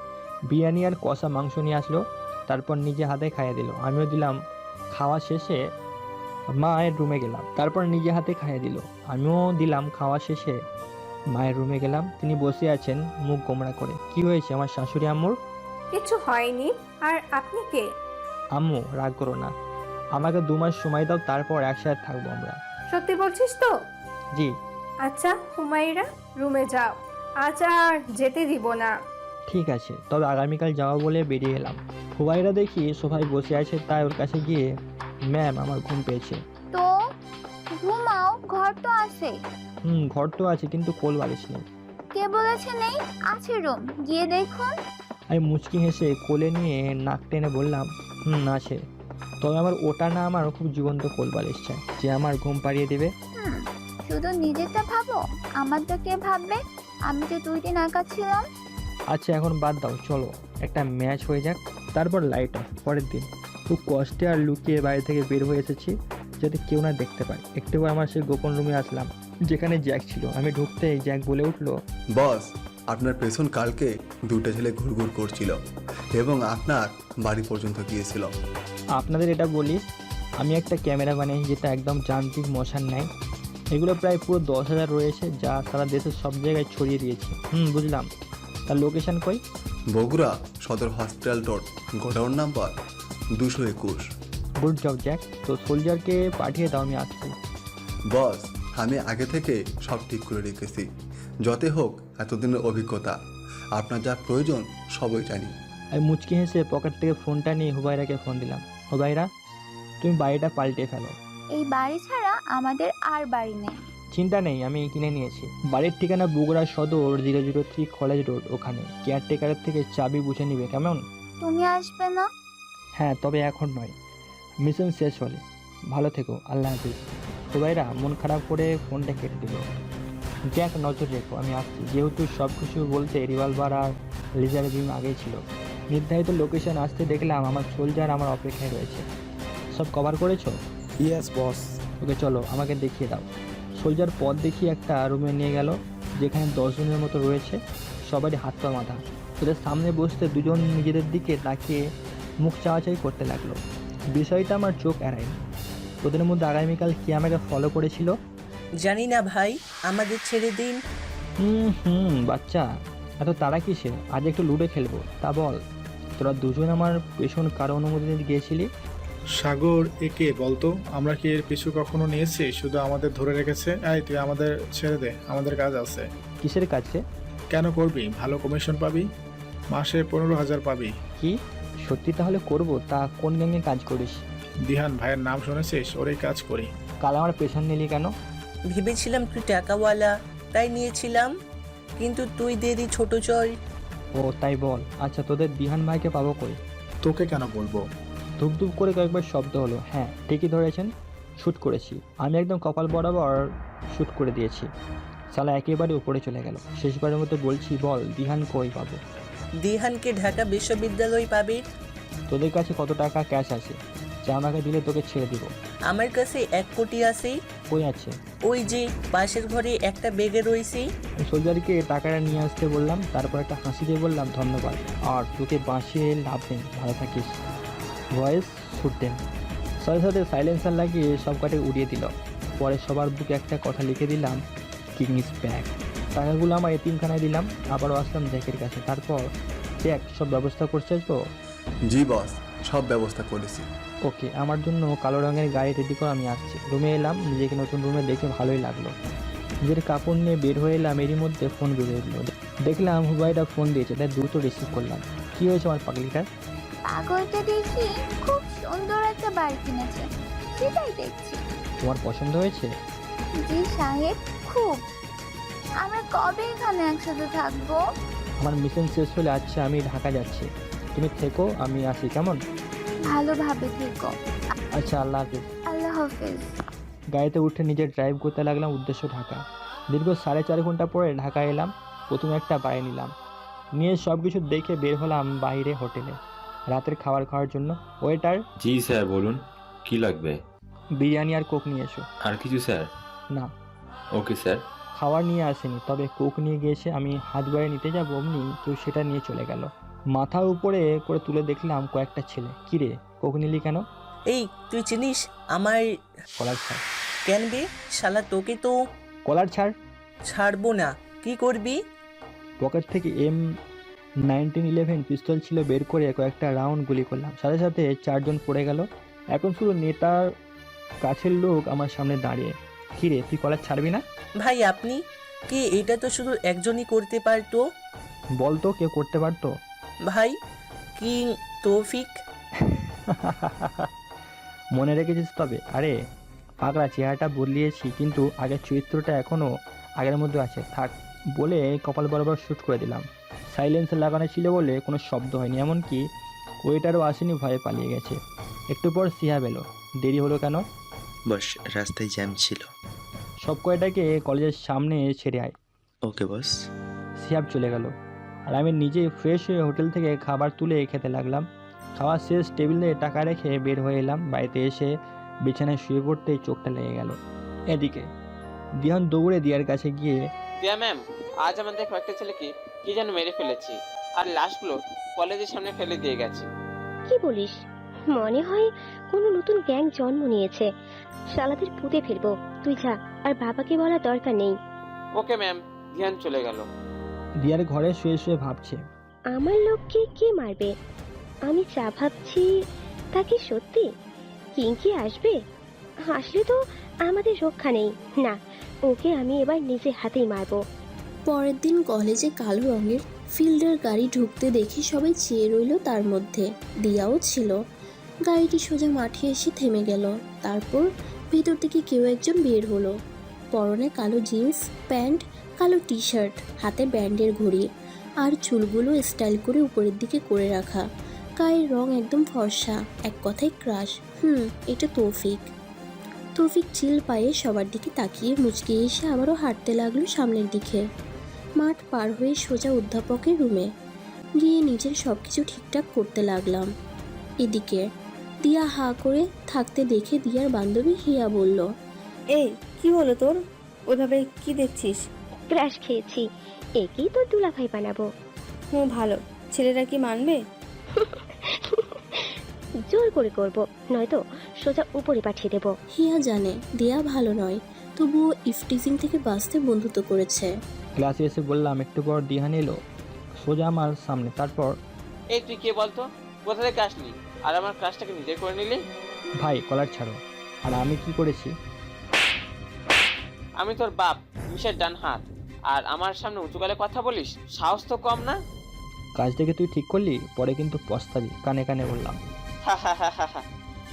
বিরিয়ানি আর কষা মাংস নিয়ে আসলো। তারপর নিজে হাতে খাইয়ে দিল। আমিও দিলাম। খাওয়া শেষে মায়ের রুমে গেলাম। তারপর নিজে হাতে খাইয়ে দিল। আমিও দিলাম। খাওয়া শেষে মায়ের রুমে গেলাম। তিনি বসে আছেন মুখ গোমড়া করে। কি হয়েছে আমার শাশুড়ি আম্মুর? কিছু হয়নি। আর আপনি কে? আম্মু রাগ করো না, আমাকে 2 মাস সময় দাও, তারপর একসাথে থাকবো আমরা। সত্যি বলছিস তো? জি। আচ্ছা হুমায়রা, রুমে যাও, আজ আর যেতে দিব না। ঠিক আছে, তবে আগামীকাল যাওয়া বলে বেরিয়ে এলাম। হুবাইরা দেখি সোফায় বসে আছে, তাই ওর কাছে গিয়ে, ম্যাম আমার ঘুম পেয়েছে। তো ঘুমাও, ঘর তো আছে। ঘর তো আছে, কিন্তু কোল বালিশ নেই। কে বলেছে নেই? আছে রুম, গিয়ে দেখুন। আমি মুচকি হেসে কোলে নিয়ে নাক টেনে বললাম, আছে, তবে আমার ওটা না, আমার খুব জীবন্ত কোল বালিশ চাই, যে আমার ঘুম পাড়িয়ে দেবে। শুধু নিজেরটা ভাবো, আমারটা কে ভাববে? আমি তো 2 দিন একা ছিলাম। আচ্ছা এখন বাদ দাও, চলো একটা ম্যাচ হয়ে যাক। তারপর লাইট অফ। পরের দিন খুব কষ্টে আর লুকিয়ে বাড়ি থেকে বের হয়ে এসেছি, যাতে কেউ না দেখতে পায়। একটু আমার সেই গোপন রুমে আসলাম, যেখানে জ্যাক ছিল। আমি ঢুকতেই জ্যাক বলে উঠলো, বস, আপনার পেছন কালকে 2টা ছেলে ঘুরঘুর করছিল এবং আপনার বাড়ি পর্যন্ত গিয়েছিল। আপনাদের এটা বলি, আমি একটা ক্যামেরা বানিয়েছি যেটা একদম যান্ত্রিক মশার নাই। এগুলো প্রায় পুরো 10,000 রয়েছে, যা সারা দেশের সব জায়গায় ছড়িয়ে দিয়েছি। বুঝলাম। তার লোকেশন কই? বগুড়া সদর hospital road, godown number 221। Good job Jack, তো সোলজারকে পাঠিয়ে দাও, আমি আসছি। বস, আমি আগে থেকে সব ঠিক করে রেখেছি। যতে হোক এতদিনের অভিজ্ঞতা, আপনার যা প্রয়োজন সবই জানি। আমি মুচকি হেসে পকেট থেকে ফোনটা নিয়ে হুবাইরাকে ফোন দিলাম। হুবাইরা, তুমি বাড়িটা পাল্টে ফেলো। এই বাড়ি ছাড়া আমাদের আর বাড়ি নেই। চিন্তা নেই, আমি কিনে নিয়েছি। বাড়ির ঠিকানা বগুড়া সদর 003 কলেজ রোড। ওখানে কেয়ারটেকারের থেকে চাবি বুঝে নিবে, কেমন? তুমি আসবে না? হ্যাঁ, তবে এখন নয়, মিশন শেষ হলে। ভালো থেকো, আল্লাহ হাফিজ। হুবাইরা মন খারাপ করে ফোনটা কেটে দিল। জ্যাক নজর রেখো, আমি আসছি। যেহেতু সব কিছু বলতে রিভলভার আর লেজার বিম আগেই ছিল। নির্ধারিত লোকেশন আসতে দেখলাম আমার সোলজার আমার অপেক্ষায় রয়েছে। সব কভার করেছো? Yes boss. ওকে চলো, আমাকে দেখিয়ে দাও। সোলজার পথ দেখিয়ে একটা রুমে নিয়ে গেল, যেখানে 10 জনের মতো রয়েছে। সবারই হাত পা বাঁধা। ওদের সামনে বসতে দুজন নিজেদের দিকে তাকিয়ে মুখ চাওয়াচাই করতে লাগলো। বিষয়টা আমার চোখ এড়ায়নি। ওদের মধ্যে আগামীকাল কে আমাকে ফলো করেছিল জানি না ভাই, আমাদের ছেড়ে দিন। বাচ্চা, এত তারা কিসে? আজ একটু লুডো খেলবো। তা বল, তোরা দুজন আমার পেছন কারো অনুমতি গিয়েছিলি? সাগর, একে বলতো, আমরা কি এর পিছু কখনো নিয়েছি? শুধু আমাদের ধরে রেখেছে। এই তুই আমাদের ছেড়ে দে, আমাদের কাজ আছে। কিসের কাছে? কেন করবি? ভালো কমিশন পাবি, মাসে 15,000 পাবি। কি সত্যি? তাহলে করব। তা কোন গ্যাংয়ে কাজ করিস? দিহান ভাইয়ের নাম শুনেছিস? ওরই কাজ করি। কাল আমার পেছন নিলি কেন? ভেবেছিলাম তুই টাকাওয়ালা, তাই নিয়েছিলাম, কিন্তু তুই দেরি ছোট চল। ও তাই বল। আচ্ছা, তোদের দিহান ভাইকে পাবো কই? তোকে কেন বলবো? ধুপ ধুপ করে কয়েকবার শব্দ হলো। হ্যাঁ ঠিকই ধরেছেন, শ্যুট করেছি। আমি একদম কপাল বরাবর শ্যুট করে দিয়েছি। শালা একেবারে উপরে চলে গেল। শেষবারের মতো বলছি, বল দিহান কই পাবো? দিহানকে ঢাকা বিশ্ববিদ্যালয় পাবি। তোদের কাছে কত টাকা ক্যাশ আছে, যা আমাকে দিলে তোকে ছেড়ে দিব? আমার কাছে 1 কোটি আছে। কই আছে? ওই যে পাশের ঘরে একটা বেগে রয়েছে। আমি সোলজারকে টাকাটা নিয়ে আসতে বললাম। তারপর একটা হাসি দিয়ে বললাম, ধন্যবাদ, আর তোকে বাঁচিয়ে লাভ নেই, ভালো থাকিস। ভয়েস শুট দেন। সাথে সাথে সাইলেন্সার লাগিয়ে সব কাটে উড়িয়ে দিল। পরে সবার বুকে একটা কথা লিখে দিলাম, কিং ইজ ব্যাক। টাকাগুলো আমার এতিমখানায় দিলাম। আবারও আসলাম জ্যাকের কাছে। তারপর, জ্যাক সব ব্যবস্থা করছে তো? জি বস, সব ব্যবস্থা করেছি। ওকে, আমার জন্য কালো রঙের গাড়ি রেডি করে আমি আসছি। রুমে এলাম, নিজেকে নতুন রুমে দেখে ভালোই লাগলো। নিজের কাপড় নিয়ে বের হয়ে এলাম, এরই মধ্যে ফোন বেজে উঠলো। দেখলাম হুবাইরা ফোন দিয়েছে, তাই দ্রুত রিসিভ করলাম। কি হয়েছে আমার পাগলিটার? পাগলটা দেখি খুব সুন্দর একটা বাড়ি কিনেছে, সেটাই দেখছি। তোমার পছন্দ হয়েছে? জি সাহেব, খুব। আমরা কবে এখানে একসাথে থাকবো? আমার মিশন শেষ হলে আচ্ছা আমি ঢাকা যাচ্ছি, তুমি থেকো, আমি আসি, কেমন? ভালোভাবে থেকো। আচ্ছা, আল্লাহ হাফিজ। আল্লাহ হাফেজ। গাড়িতে উঠে নিজে ড্রাইভ করতে লাগলাম, উদ্দেশ্য ঢাকা। দীর্ঘ 4.5 ঘন্টা পরে ঢাকা এলাম। প্রথমে একটা বাড়ি নিলাম, নিয়ে সব কিছু দেখে বের হলাম বাইরে হোটেলে রাতের খাবার খাওয়ার জন্য। ওয়েটার। জি স্যার, বলুন কি লাগবে? বিরিয়ানি আর কোক নিয়ে এসো। আর কিছু স্যার? না। Okay sir. খাবার নিয়ে আসেনি, তবে কোক নিয়ে গিয়েছে। আমি হাত বাড়িয়ে নিতে যাবো, অমনি কেউ সেটা নিয়ে চলে গেল। মাথা উপরে করে তুলে দেখলাম কয়েকটা ছেলে। কিরে, কোক নিলি কেন? এই তুই চিনিস আমার কলার ছাড়। কেন বে শালা, তোকে তো কলার ছাড়। ছাড়বো না। কি করবি? পকেট থেকে M1911 পিস্তল ছিল, বের করে কয়েকটা রাউন্ড গুলি করলাম। সাথে সাথে 4 জন পড়ে গেল। এখন শুধু নেতার কাছের লোক আমার সামনে দাঁড়িয়ে। কিরে, তুই কলার ছাড়বি না? ভাই আপনি কি? এটা তো শুধু একজনই করতে পারতো। বলতো কেউ করতে পারতো? ভাই কিং তৌফিক। মনে রেখেছিস তবে? আরে পাগলা, চেহারাটা বদলিয়েছি কিন্তু আগের চরিত্রটা এখনও আগের মধ্যে আছে। থাক বলে কপাল বরাবর শ্যুট করে দিলাম। সাইলেন্সার লাগানো ছিল বলে কোনো শব্দ হয়নি, এমনকি ওয়েটারও আসেনি, ভয়ে পালিয়ে গেছে। একটু পর সিহাব এলো। দেরি হলো কেন? বস, রাস্তায় জ্যাম ছিল। সব কয়টাকে কলেজের সামনে ছেড়ে আয়। ওকে বস। সিহাব চলে গেল আর আমি নিজেই ফ্রেশ হয়ে হোটেল থেকে খাবার তুলে খেতে লাগলাম। খাওয়া শেষ, টেবিলে টাকা রেখে বের হয়ে এলাম। বাড়িতে এসে বিছানায় শুয়ে পড়তেই চোখটা লেগে গেল। এদিকে দিহান দৌড়ে দিয়ার কাছে গিয়ে, দিয়া ম্যাম, আজ আমাদের কয়েকটা ছেলেকে কি যেন মেরে ফেলেছি, আর লাশগুলো কলেজের সামনে ফেলে দিয়ে গেছে। কি বলিস? মনে হয় কোনো নতুন গ্যাং জন্ম নিয়েছে। শালাদের পুঁতে ফেলবো। তুই যা, আর বাবাকে বলার দরকার নেই। Okay ma'am. ধ্যান চলে গেল। দিয়ার ঘরে শুয়ে শুয়ে ভাবছে, আমার লোককে কে মারবে? আমি যা ভাবছি তা কি সত্যি? কিংকি আসবে? আসলে তো আমাদের রক্ষা নেই। না, ওকে আমি এবার নিজে হাতেই মারবো। পরের দিন কলেজে কালো রঙের ফিল্ডার গাড়ি ঢুকতে দেখে সবাই চেয়ে রইল, তার মধ্যে দিয়াও ছিল। গাড়িটি সোজা মাঠে এসে থেমে গেল। তারপর ভেতর থেকে কেউ একজন বের হলো। পরনে কালো জিন্স প্যান্ট, কালো টি শার্ট, হাতে ব্যান্ডের ঘড়ি, আর চুলগুলো স্টাইল করে উপরের দিকে করে রাখা। গায়ের রং একদম ফর্সা, এক কথায় ক্রাশ। এটা তৌফিক। তৌফিক চিল পায়ে সবার দিকে তাকিয়ে মুচকে এসে আবারও হাঁটতে লাগলো সামনের দিকে। মাঠ পার হয়ে সোজা অধ্যাপকের রুমে গিয়ে নিজের সব কিছু ঠিকঠাক করতে লাগলাম। এদিকে দিয়া হা করে থাকতে দেখে দিয়ার বান্ধবী হিয়া বলল, এই কি হলো তোর? ওইভাবে কি দেখছিস? ক্র্যাশ খেয়েছি। একেই তো দুলাভাই বানাবো। ভালো, ছেলেরা কি মানবে? জোর করে করব, নয়তো সোজা উপরে পাঠিয়ে দেব। হিয়া জানে দিয়া ভালো নয়, তবুও ইফটিজিং থেকে বাঁচতে বন্ধুত্ব করেছে। ক্লাসে এসে বললাম। একটু পর দিহান এলো সোজা আমার সামনে। তারপর, এই তুই কে বলতো? কোথা থেকে আসলি আর আমার ক্লাসটাকে নিজে করে নিলি? ভাই কলার ছাড়ো। আর আমি কি করেছি? আমি তোর বাপ, মিশের ডান হাত, আর আমার সামনে উঁচু গলায় কথা বলিস? সাহস তো কম না? কাজ থেকে তুই ঠিক করলি, পরে কিন্তু পস্তাবি, কানে কানে বললাম।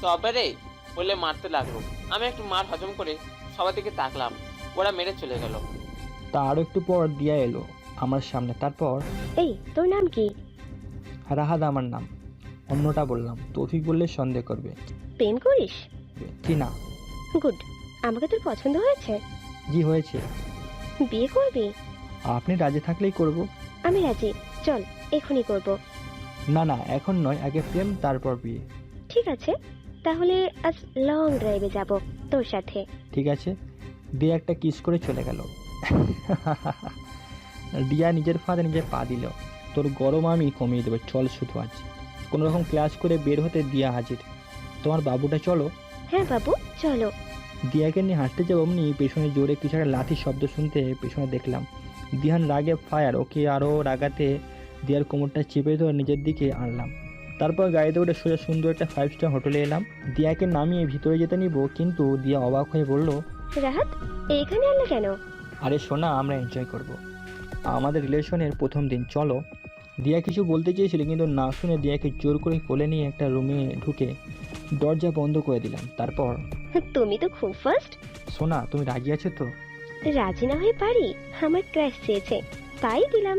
তবে রে বলে মারতে লাগলো। আমি একটু মার হজম করে সবার দিকে তাকলাম। ওরা মেরে চলে গেল। তা আরো একটু পর দিয়া এলো আমার সামনে। তারপর, এই তোর নাম কি? রাহাত আমার নাম। অন্যটা বললাম। তৌফিক বললে সন্দেহ করবে। প্রেম করিস? কি না। গুড। আমাকে তোর পছন্দ হয়েছে? জি হয়েছে। বিয়ে করবি? আপনি রাজি থাকলেই করব। আমি রাজি, চল এখনই করব। না না, এখন নয়, আগে প্রেম তারপর বিয়ে। ঠিক আছে, তাহলে আজ লং ড্রাইভে যাব তোর সাথে। ঠিক আছে। দিয়া একটা কিস করে চলে গেল। দিয়া নিজের ফাঁদে নিজে পা দিল। তোর গরম আমি কমিয়ে দেবো, চল শুধু আজ। কোনো রকম ক্লাস করে বের হতে দিয়া হাজির। তোমার বাবুটা চলো। হ্যাঁ বাবু চলো। দিয়াকে নিয়ে হাঁটতে যাবো, অমনি পেছনে জোরে কিছু একটা লাঠির শব্দ শুনতে পেছনে দেখলাম। দিহান রাগে ফায়ার। ওকে আরও রাগাতে দিয়ার কোমরটা চেপে ধরে নিজের দিকে আনলাম। তারপর গাড়িতে উঠে সোজা সুন্দর একটা 5 স্টার হোটেলে এলাম। দিয়াকে নামিয়ে ভিতরে যেতে নিব, কিন্তু দিয়া অবাক হয়ে বলল, রাহাত এখানে আনলে কেন? আরে শোনা, আমরা এনজয় করব। আমাদের রিলেশনের প্রথম দিন, চলো। দিয়া কিছু বলতে চেয়েছিল কিন্তু না শুনে দিয়াকে জোর করে কোলে নিয়ে একটা রুমে ঢুকে দরজা বন্ধ করে দিলাম। তারপর তুমি তো খুব ফার্স্ট। সোনা, তুমি রাজি আছো তো? রাজি না হয়ে পারি, আমার ক্রাশ চেয়েছে তাই দিলাম।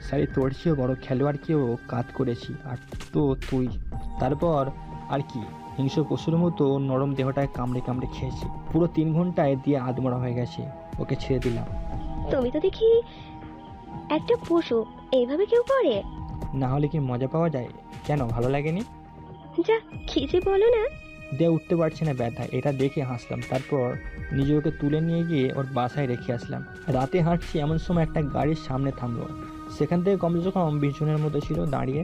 সারি তোর চেয়েও বড় খেলোয়াড়কেও কাজ করেছি, আর তো তুই। তারপর আর কি, হিংস্র পশুর মতো নরম দেহটায় কামড়ে কামড়ে খেয়েছি। পুরো 3 ঘন্টায় দিয়ে আদমরা হয়ে গেছে, ওকে ছেড়ে দিলাম। তুমি তো দেখি একটা পশু, এইভাবে কেউ করে? না হলে কি মজা পাওয়া যায়? কেন, ভালো লাগেনি? যা কি যে বলো না। দিয়ে উঠতে পারছে না ব্যথা, এটা দেখে হাসলাম। তারপর নিজে ওকে তুলে নিয়ে গিয়ে ওর বাসায় রেখে আসলাম। রাতে হাঁটছি, এমন সময় একটা গাড়ির সামনে থামলো। সেখান থেকে কমসে কম 20 জনের মতো ছিল দাঁড়িয়ে।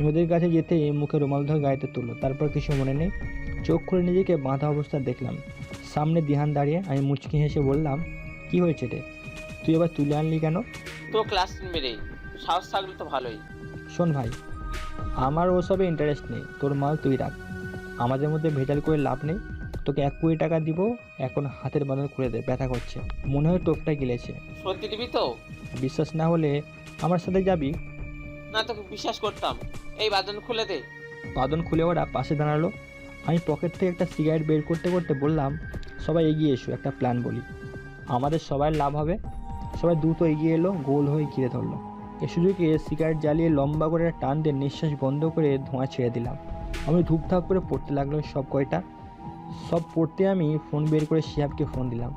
ওদের কাছে যেতে মুখে রুমাল ধরে গাড়িতে তুললো। তারপর কিছু মনে নেই, চোখ খুলে নিজেকে বাঁধা অবস্থা দেখলাম। সামনে দিহান দাঁড়িয়ে। আমি মুচকি হেসে বললাম, কি হয়েছে রে, তুই আবার তুলে আনলি কেন? তো ক্লাস মেরে সাহস থাকলে তো ভালোই। শোন ভাই, আমার ওসবে ইন্টারেস্ট নেই, তোর মাল তুই রাখ, আমাদের মধ্যে ভেজাল করে লাভ নেই। তোকে 1 কোটি টাকা দিব, এখন হাতের বাঁধন খুলে দে, ব্যথা করছে, মনে হয় টোপটা গিলেছে। সত্যি দিবি তো? বিশ্বাস না হলে আমার সাথে যাবি। না তোকে বিশ্বাস করতাম, এই বাঁধন খুলে দে। বাঁধন খুলে ওরা পাশে দাঁড়ালো। আমি পকেট থেকে একটা সিগারেট বের করতে করতে বললাম, সবাই এগিয়ে এসো, একটা প্ল্যান বলি, আমাদের সবার লাভ হবে। সবাই দ্রুত এগিয়ে এলো, গোল হয়ে ঘিরে ধরলো। এ সুযোগে সিগারেট জ্বালিয়ে লম্বা করে টান দিয়ে নিঃশ্বাস বন্ধ করে ধোঁয়া ছেড়ে দিলাম। আমি ধূপধাপ করে পড়তে লাগলো সব পড়তে আমি ফোন বের করে শিহাবকে ফোন দিলাম।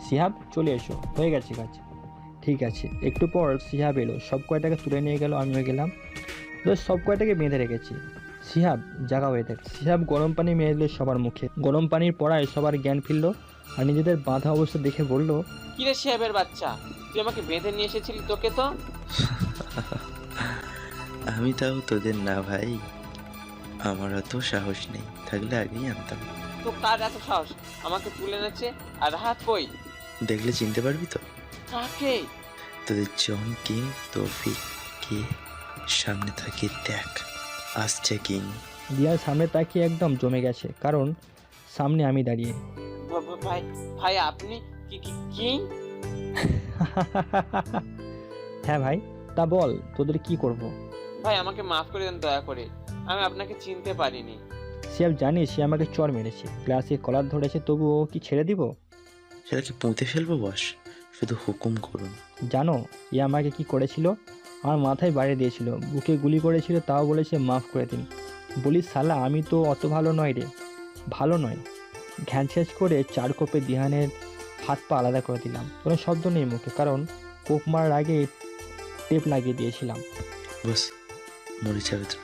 শিহাব, চলে এসো, হয়ে গেছে কাজ। ঠিক আছে। একটু পর শিহাব এলো, সব কয়টাকে তুলে নিয়ে গেল, আমিও গেলাম। সব কয়টাকে বেঁধে রেখেছি। শিহাব, জাগা হয়ে দেখ। শিহাব গরম পানি মেরে দিল সবার মুখে। গরম পানির পড়ায় সবার জ্ঞান ফিরল আর নিজেদের বাঁধা অবস্থা দেখে বলল, কিরে শিহাবের বাচ্চা, তুই আমাকে বেঁধে নিয়ে এসেছিলি, তোকে তো আমি তাও তোদের না ভাই, আমার অত সাহস নেই, থাকলে আগেই আনতাম। তো কার এত সাহস আমাকে তুলে এনেছে? আর হাত কই? দেখলে চিনতে পারবি তো? কাকে? তোদের জন কিং তৌফিক কে সামনে থাকে, দেখ আসছে কিং। দিয়ার সামনে তাকিয়ে একদম জমে গেছে, কারণ সামনে আমি দাঁড়িয়ে। ভাই ভাই আপনি কি? হ্যাঁ ভাই, তা বল তোদের কি করব? ভাই আমাকে মাফ করে দেন দয়া করে, আমি আপনাকে চিনতে পারিনি। শিহাব, জানিস সে আমাকে চড় মেরেছে, ক্লাসে কলার ধরেছে, তবুও কি ছেড়ে দিব? সেটাকে পুঁতে ফেলবো বস, শুধু হুকুম করুন। জানো এ আমাকে কি করেছিল? আমার মাথায় বাড়ি দিয়েছিল, বুকে গুলি করেছিল, তাও বলেছে মাফ করে দিন। বলি শালা, আমি তো অত ভালো নয় রে, ভালো নয়। ঘ্যান শেষ করে 4 কোপে দিহানের হাত পা আলাদা করে দিলাম। কোনো শব্দ নেই মুখে, কারণ কোপ মারার আগে টেপ লাগিয়ে দিয়েছিলাম। বস মরে যাবে তো,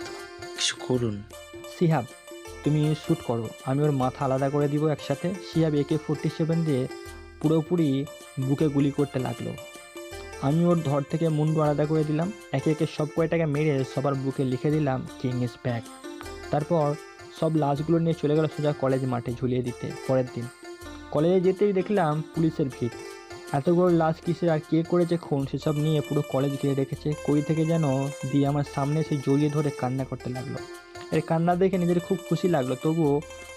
কিছু করুন। শিহাব, তুমি শ্যুট করো, আমি ওর মাথা আলাদা করে দিব একসাথে। শিহাব AK-47 দিয়ে পুরোপুরি বুকে গুলি করতে লাগলো। আমি ওর ধর থেকে মুন্ডু আলাদা করে দিলাম। একে একে সব কয়টাকে মেরে সবার বুকে লিখে দিলাম, কিং ইজ ব্যাক। তারপর সব লাশগুলো নিয়ে চলে গেল সোজা কলেজ মাঠে ঝুলিয়ে দিতে। পরের দিন কলেজে যেতেই দেখলাম পুলিশের ভিড়। এতগুলো লাশ কিসের আর কে করেছে খুন সেসব নিয়ে পুরো কলেজ ঘিরে রেখেছে। কই থেকে যেন দিয়ে আমার সামনে এসে জড়িয়ে ধরে কান্না করতে লাগলো। এর কান্না দেখে নিজের খুব খুশি লাগলো, তবুও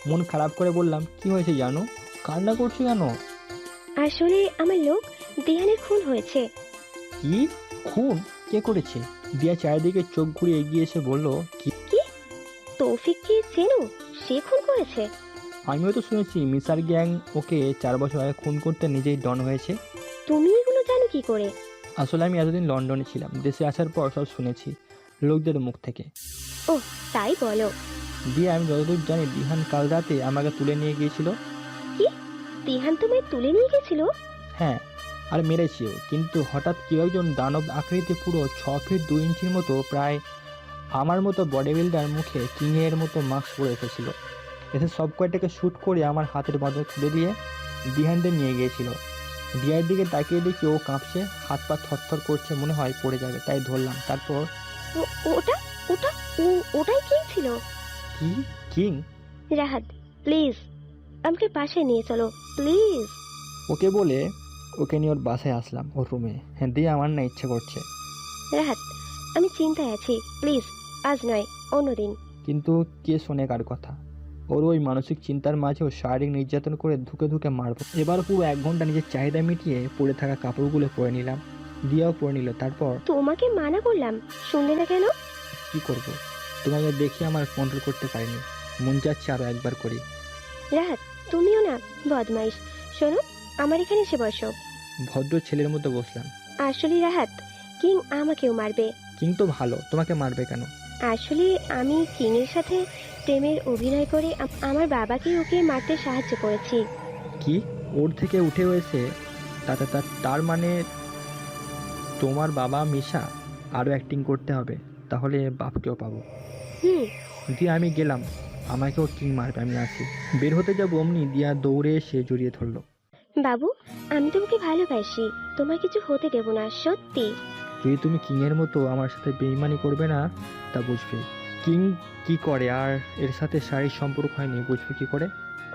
মন খারাপ করে বললাম, কি হয়েছে জানো, কান্না করছো কেন? আসলে আমার লোক দিহানের খুন হয়েছে। কি খুন? কে করেছে? দিয়া চারিদিকে চোখ ঘুরে এগিয়ে এসে বলল, কি? তৌফিককে চেনো? সে খুন করেছে। আমিও তো শুনেছি মিসার গ্যাং ওকে 4 বছর আগে খুন করতে নিজেই ডন হয়েছে। তুমি এগুলো জানো কি করে? আসলে আমি এতদিন লন্ডনে ছিলাম, দেশে আসার পর সব শুনেছি লোকদের মুখ থেকে। ও তাই বলো। দিয়ে আমি যতদূর জানি দিহান কাল রাতে আমাকে তুলে নিয়ে গিয়েছিল। কি? দিহান তোমায় তুলে নিয়ে গেছিল? হ্যাঁ, আর মেরেছিও। কিন্তু হঠাৎ কেউ একজন দানব আকৃতি, পুরো 6 ফিট 2 ইঞ্চির মতো, প্রায় আমার মতো বডি বিল্ডার, মুখে কিংয়ের মতো মাস্ক পরে এসেছিল। এসে সব কয়টাকে শ্যুট করে আমার হাতের বাঁধন খুলে দিয়ে দিহানদের নিয়ে গিয়েছিল। দিয়ার দিকে তাকিয়ে দেখি ও কাঁপছে, হাত পা থরথর করছে, মনে হয় পড়ে যাবে, তাই ধরলাম। তারপর ওটাই কিং ছিল? কি কিং? রাহাত প্লিজ আমাকে বাসায় নিয়ে চলো প্লিজ। ওকে বলে ওকে নিয়ে ওর বাসায় আসলাম, ওর রুমে। হ্যাঁ, দিয়ে আমার না ইচ্ছে করছে। রাহাত আমি চিন্তায় আছি, প্লিজ আজ নয় অন্যদিন। কিন্তু কে শোনে কার কথা? ওর ওই মানসিক চিন্তার মাঝেও শারীরিক নির্যাতন করে ধুকে ধুকে মারবো। এবার পুরো 1 ঘন্টা নিজের চাহিদা মিটিয়ে পরে থাকা কাপড়গুলো পরে নিলাম, দিয়াও পরে নিল। তারপর তোমাকে মানা করলাম, শুনলে না কেন? কি করব, তোমাকে দেখে আমার কন্ট্রোল করতে পারিনি, মন যাচ্ছে আরো একবার করি। রাহাত, তুমিও না বদমাইশ। শোনো, আমার এখানে এসে বসো। ভদ্র ছেলের মতো বসলাম। আসলে রাহাত, কিং আমাকেও মারবে। কিং তো ভালো, তোমাকে মারবে কেন? আসলে আমি কিং এর সাথে প্রেমের অভিনয় করে আমার বাবাকে ওকে মারতে সাহায্য করেছি। কি, ওর থেকে উঠে হয়েছে? তার মানে তোমার বাবা মিশা আরও অ্যাক্টিং করতে হবে, তাহলে বাপকেও পাবো। দিয়ে আমি গেলাম, আমাকেও কিং মারবে, আমি আসি। বের হতে যাবো অমনি দিয়া দৌড়ে এসে জড়িয়ে ধরলো। বাবু, আমি তোমাকে ভালোবাসি, তোমার কিছু হতে দেব না, সত্যি। যদি তুমি কিংয়ের মতো আমার সাথে বেইমানি করবে না তা বুঝবে। কিং কি করে আর এর সাথে শারীরিক সম্পর্ক হয়নি, বুঝবে কি করে?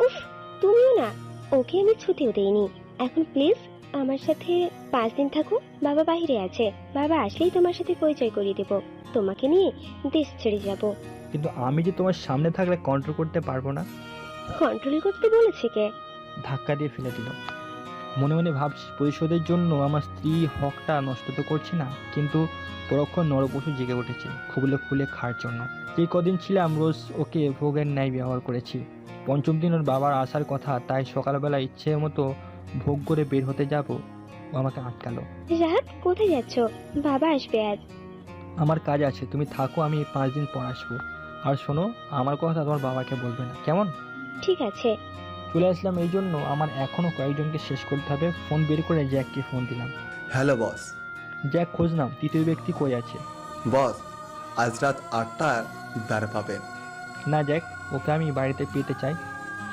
উফ, তুমিও না, ওকে আমি ছুটিও দেইনি। এখন প্লিজ আমার সাথে 5 দিন থাকো, বাবা বাইরে আছে, বাবা আসলেই তোমার সাথে পরিচয় করিয়ে দেব, তোমাকে নিয়ে দেশ ছেড়ে যাব। কিন্তু আমি যে তোমার সামনে থাকলে কন্ট্রোল করতে পারবো না। কন্ট্রোল করতে বলেছে কে? ধাক্কা দিয়ে ফেলে দিল। মনে মনে ভাবছি প্রতিশোধের জন্য আমার স্ত্রী হকটা নষ্ট তো করছি না, কিন্তু পরক্ষণ নরপশু জেগে উঠেছে খুবলে খুলে খাওয়ার জন্য। যে কদিন ছিলাম রোজ ওকে ভোগের ন্যায় ব্যবহার করেছি। 5ম দিন ওর বাবার আসার কথা, তাই সকালবেলা ইচ্ছে মতো ভোগ করে বের হতে যাব, ও আমাকে আটকালো। রাত, কোথায় যাচ্ছ? বাবা আসবে আজ। আমার কাজ আছে, তুমি থাকো, আমি 5 দিন পর আসবো। আর শোনো, আমার কথা তোমার বাবাকে বলবে না, কেমন? ঠিক আছে। চলে আসলাম এই জন্য আমার এখনো কয়েকজনকে শেষ করতে হবে। ফোন বের করে জ্যাককে ফোন দিলাম। Hello boss. জ্যাক খোঁজ নাও, 3য় ব্যক্তি কই আছে? বস, আজ রাত 8টায় দ্বার পাবেন। না জ্যাক, ওকে আমি বাড়িতে পেতে চাই।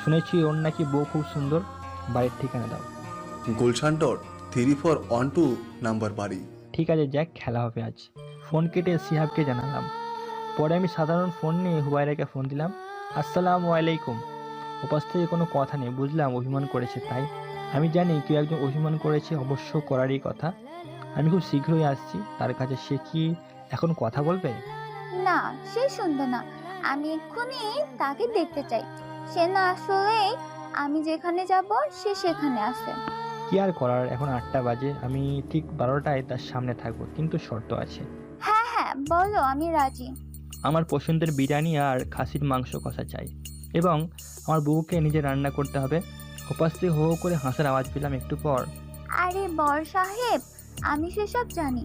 শুনেছি ওর নাকি বউ খুব সুন্দর। বাড়ির ঠিকানা দাও। গুলশান রোড 3412 নাম্বার বাড়ি। ঠিক আছে জ্যাক, খেলা হবে আজ। ফোন কেটে সিহাবকে জানালাম। পরে আমি সাধারণ ফোন নিয়ে হুবাইরাকে ফোন দিলাম। আসসালামু আলাইকুম। উপাস থেকে কোনো কথা নেই, বুঝলাম অভিমান করেছে। তাই আমি জানি কেউ একজন অভিমান করেছে, অবশ্য করারই কথা। আমি খুব শীঘ্রই আসছি তার কাছে। সে কি এখন কথা বলবে? না, সে শুনবে না। আমি এক্ষুনি তাকে দেখতে চাই। সে না আসলে আমি যেখানে যাব সে সেখানে আসে। কি আর করার, এখন 8টা বাজে। আমি ঠিক 12টায় তার সামনে থাকবো, কিন্তু শর্ত আছে। হ্যাঁ হ্যাঁ, বলো, আমি রাজি। আমার পছন্দের বিরিয়ানি আর খাসির মাংস কষা চাই, এবং আমার বউকে নিজে রান্না করতে হবে। উপাস থেকে হো হো করে হাসার আওয়াজ পেলাম একটু পর। আরে বর সাহেব, আমি সেসব জানি।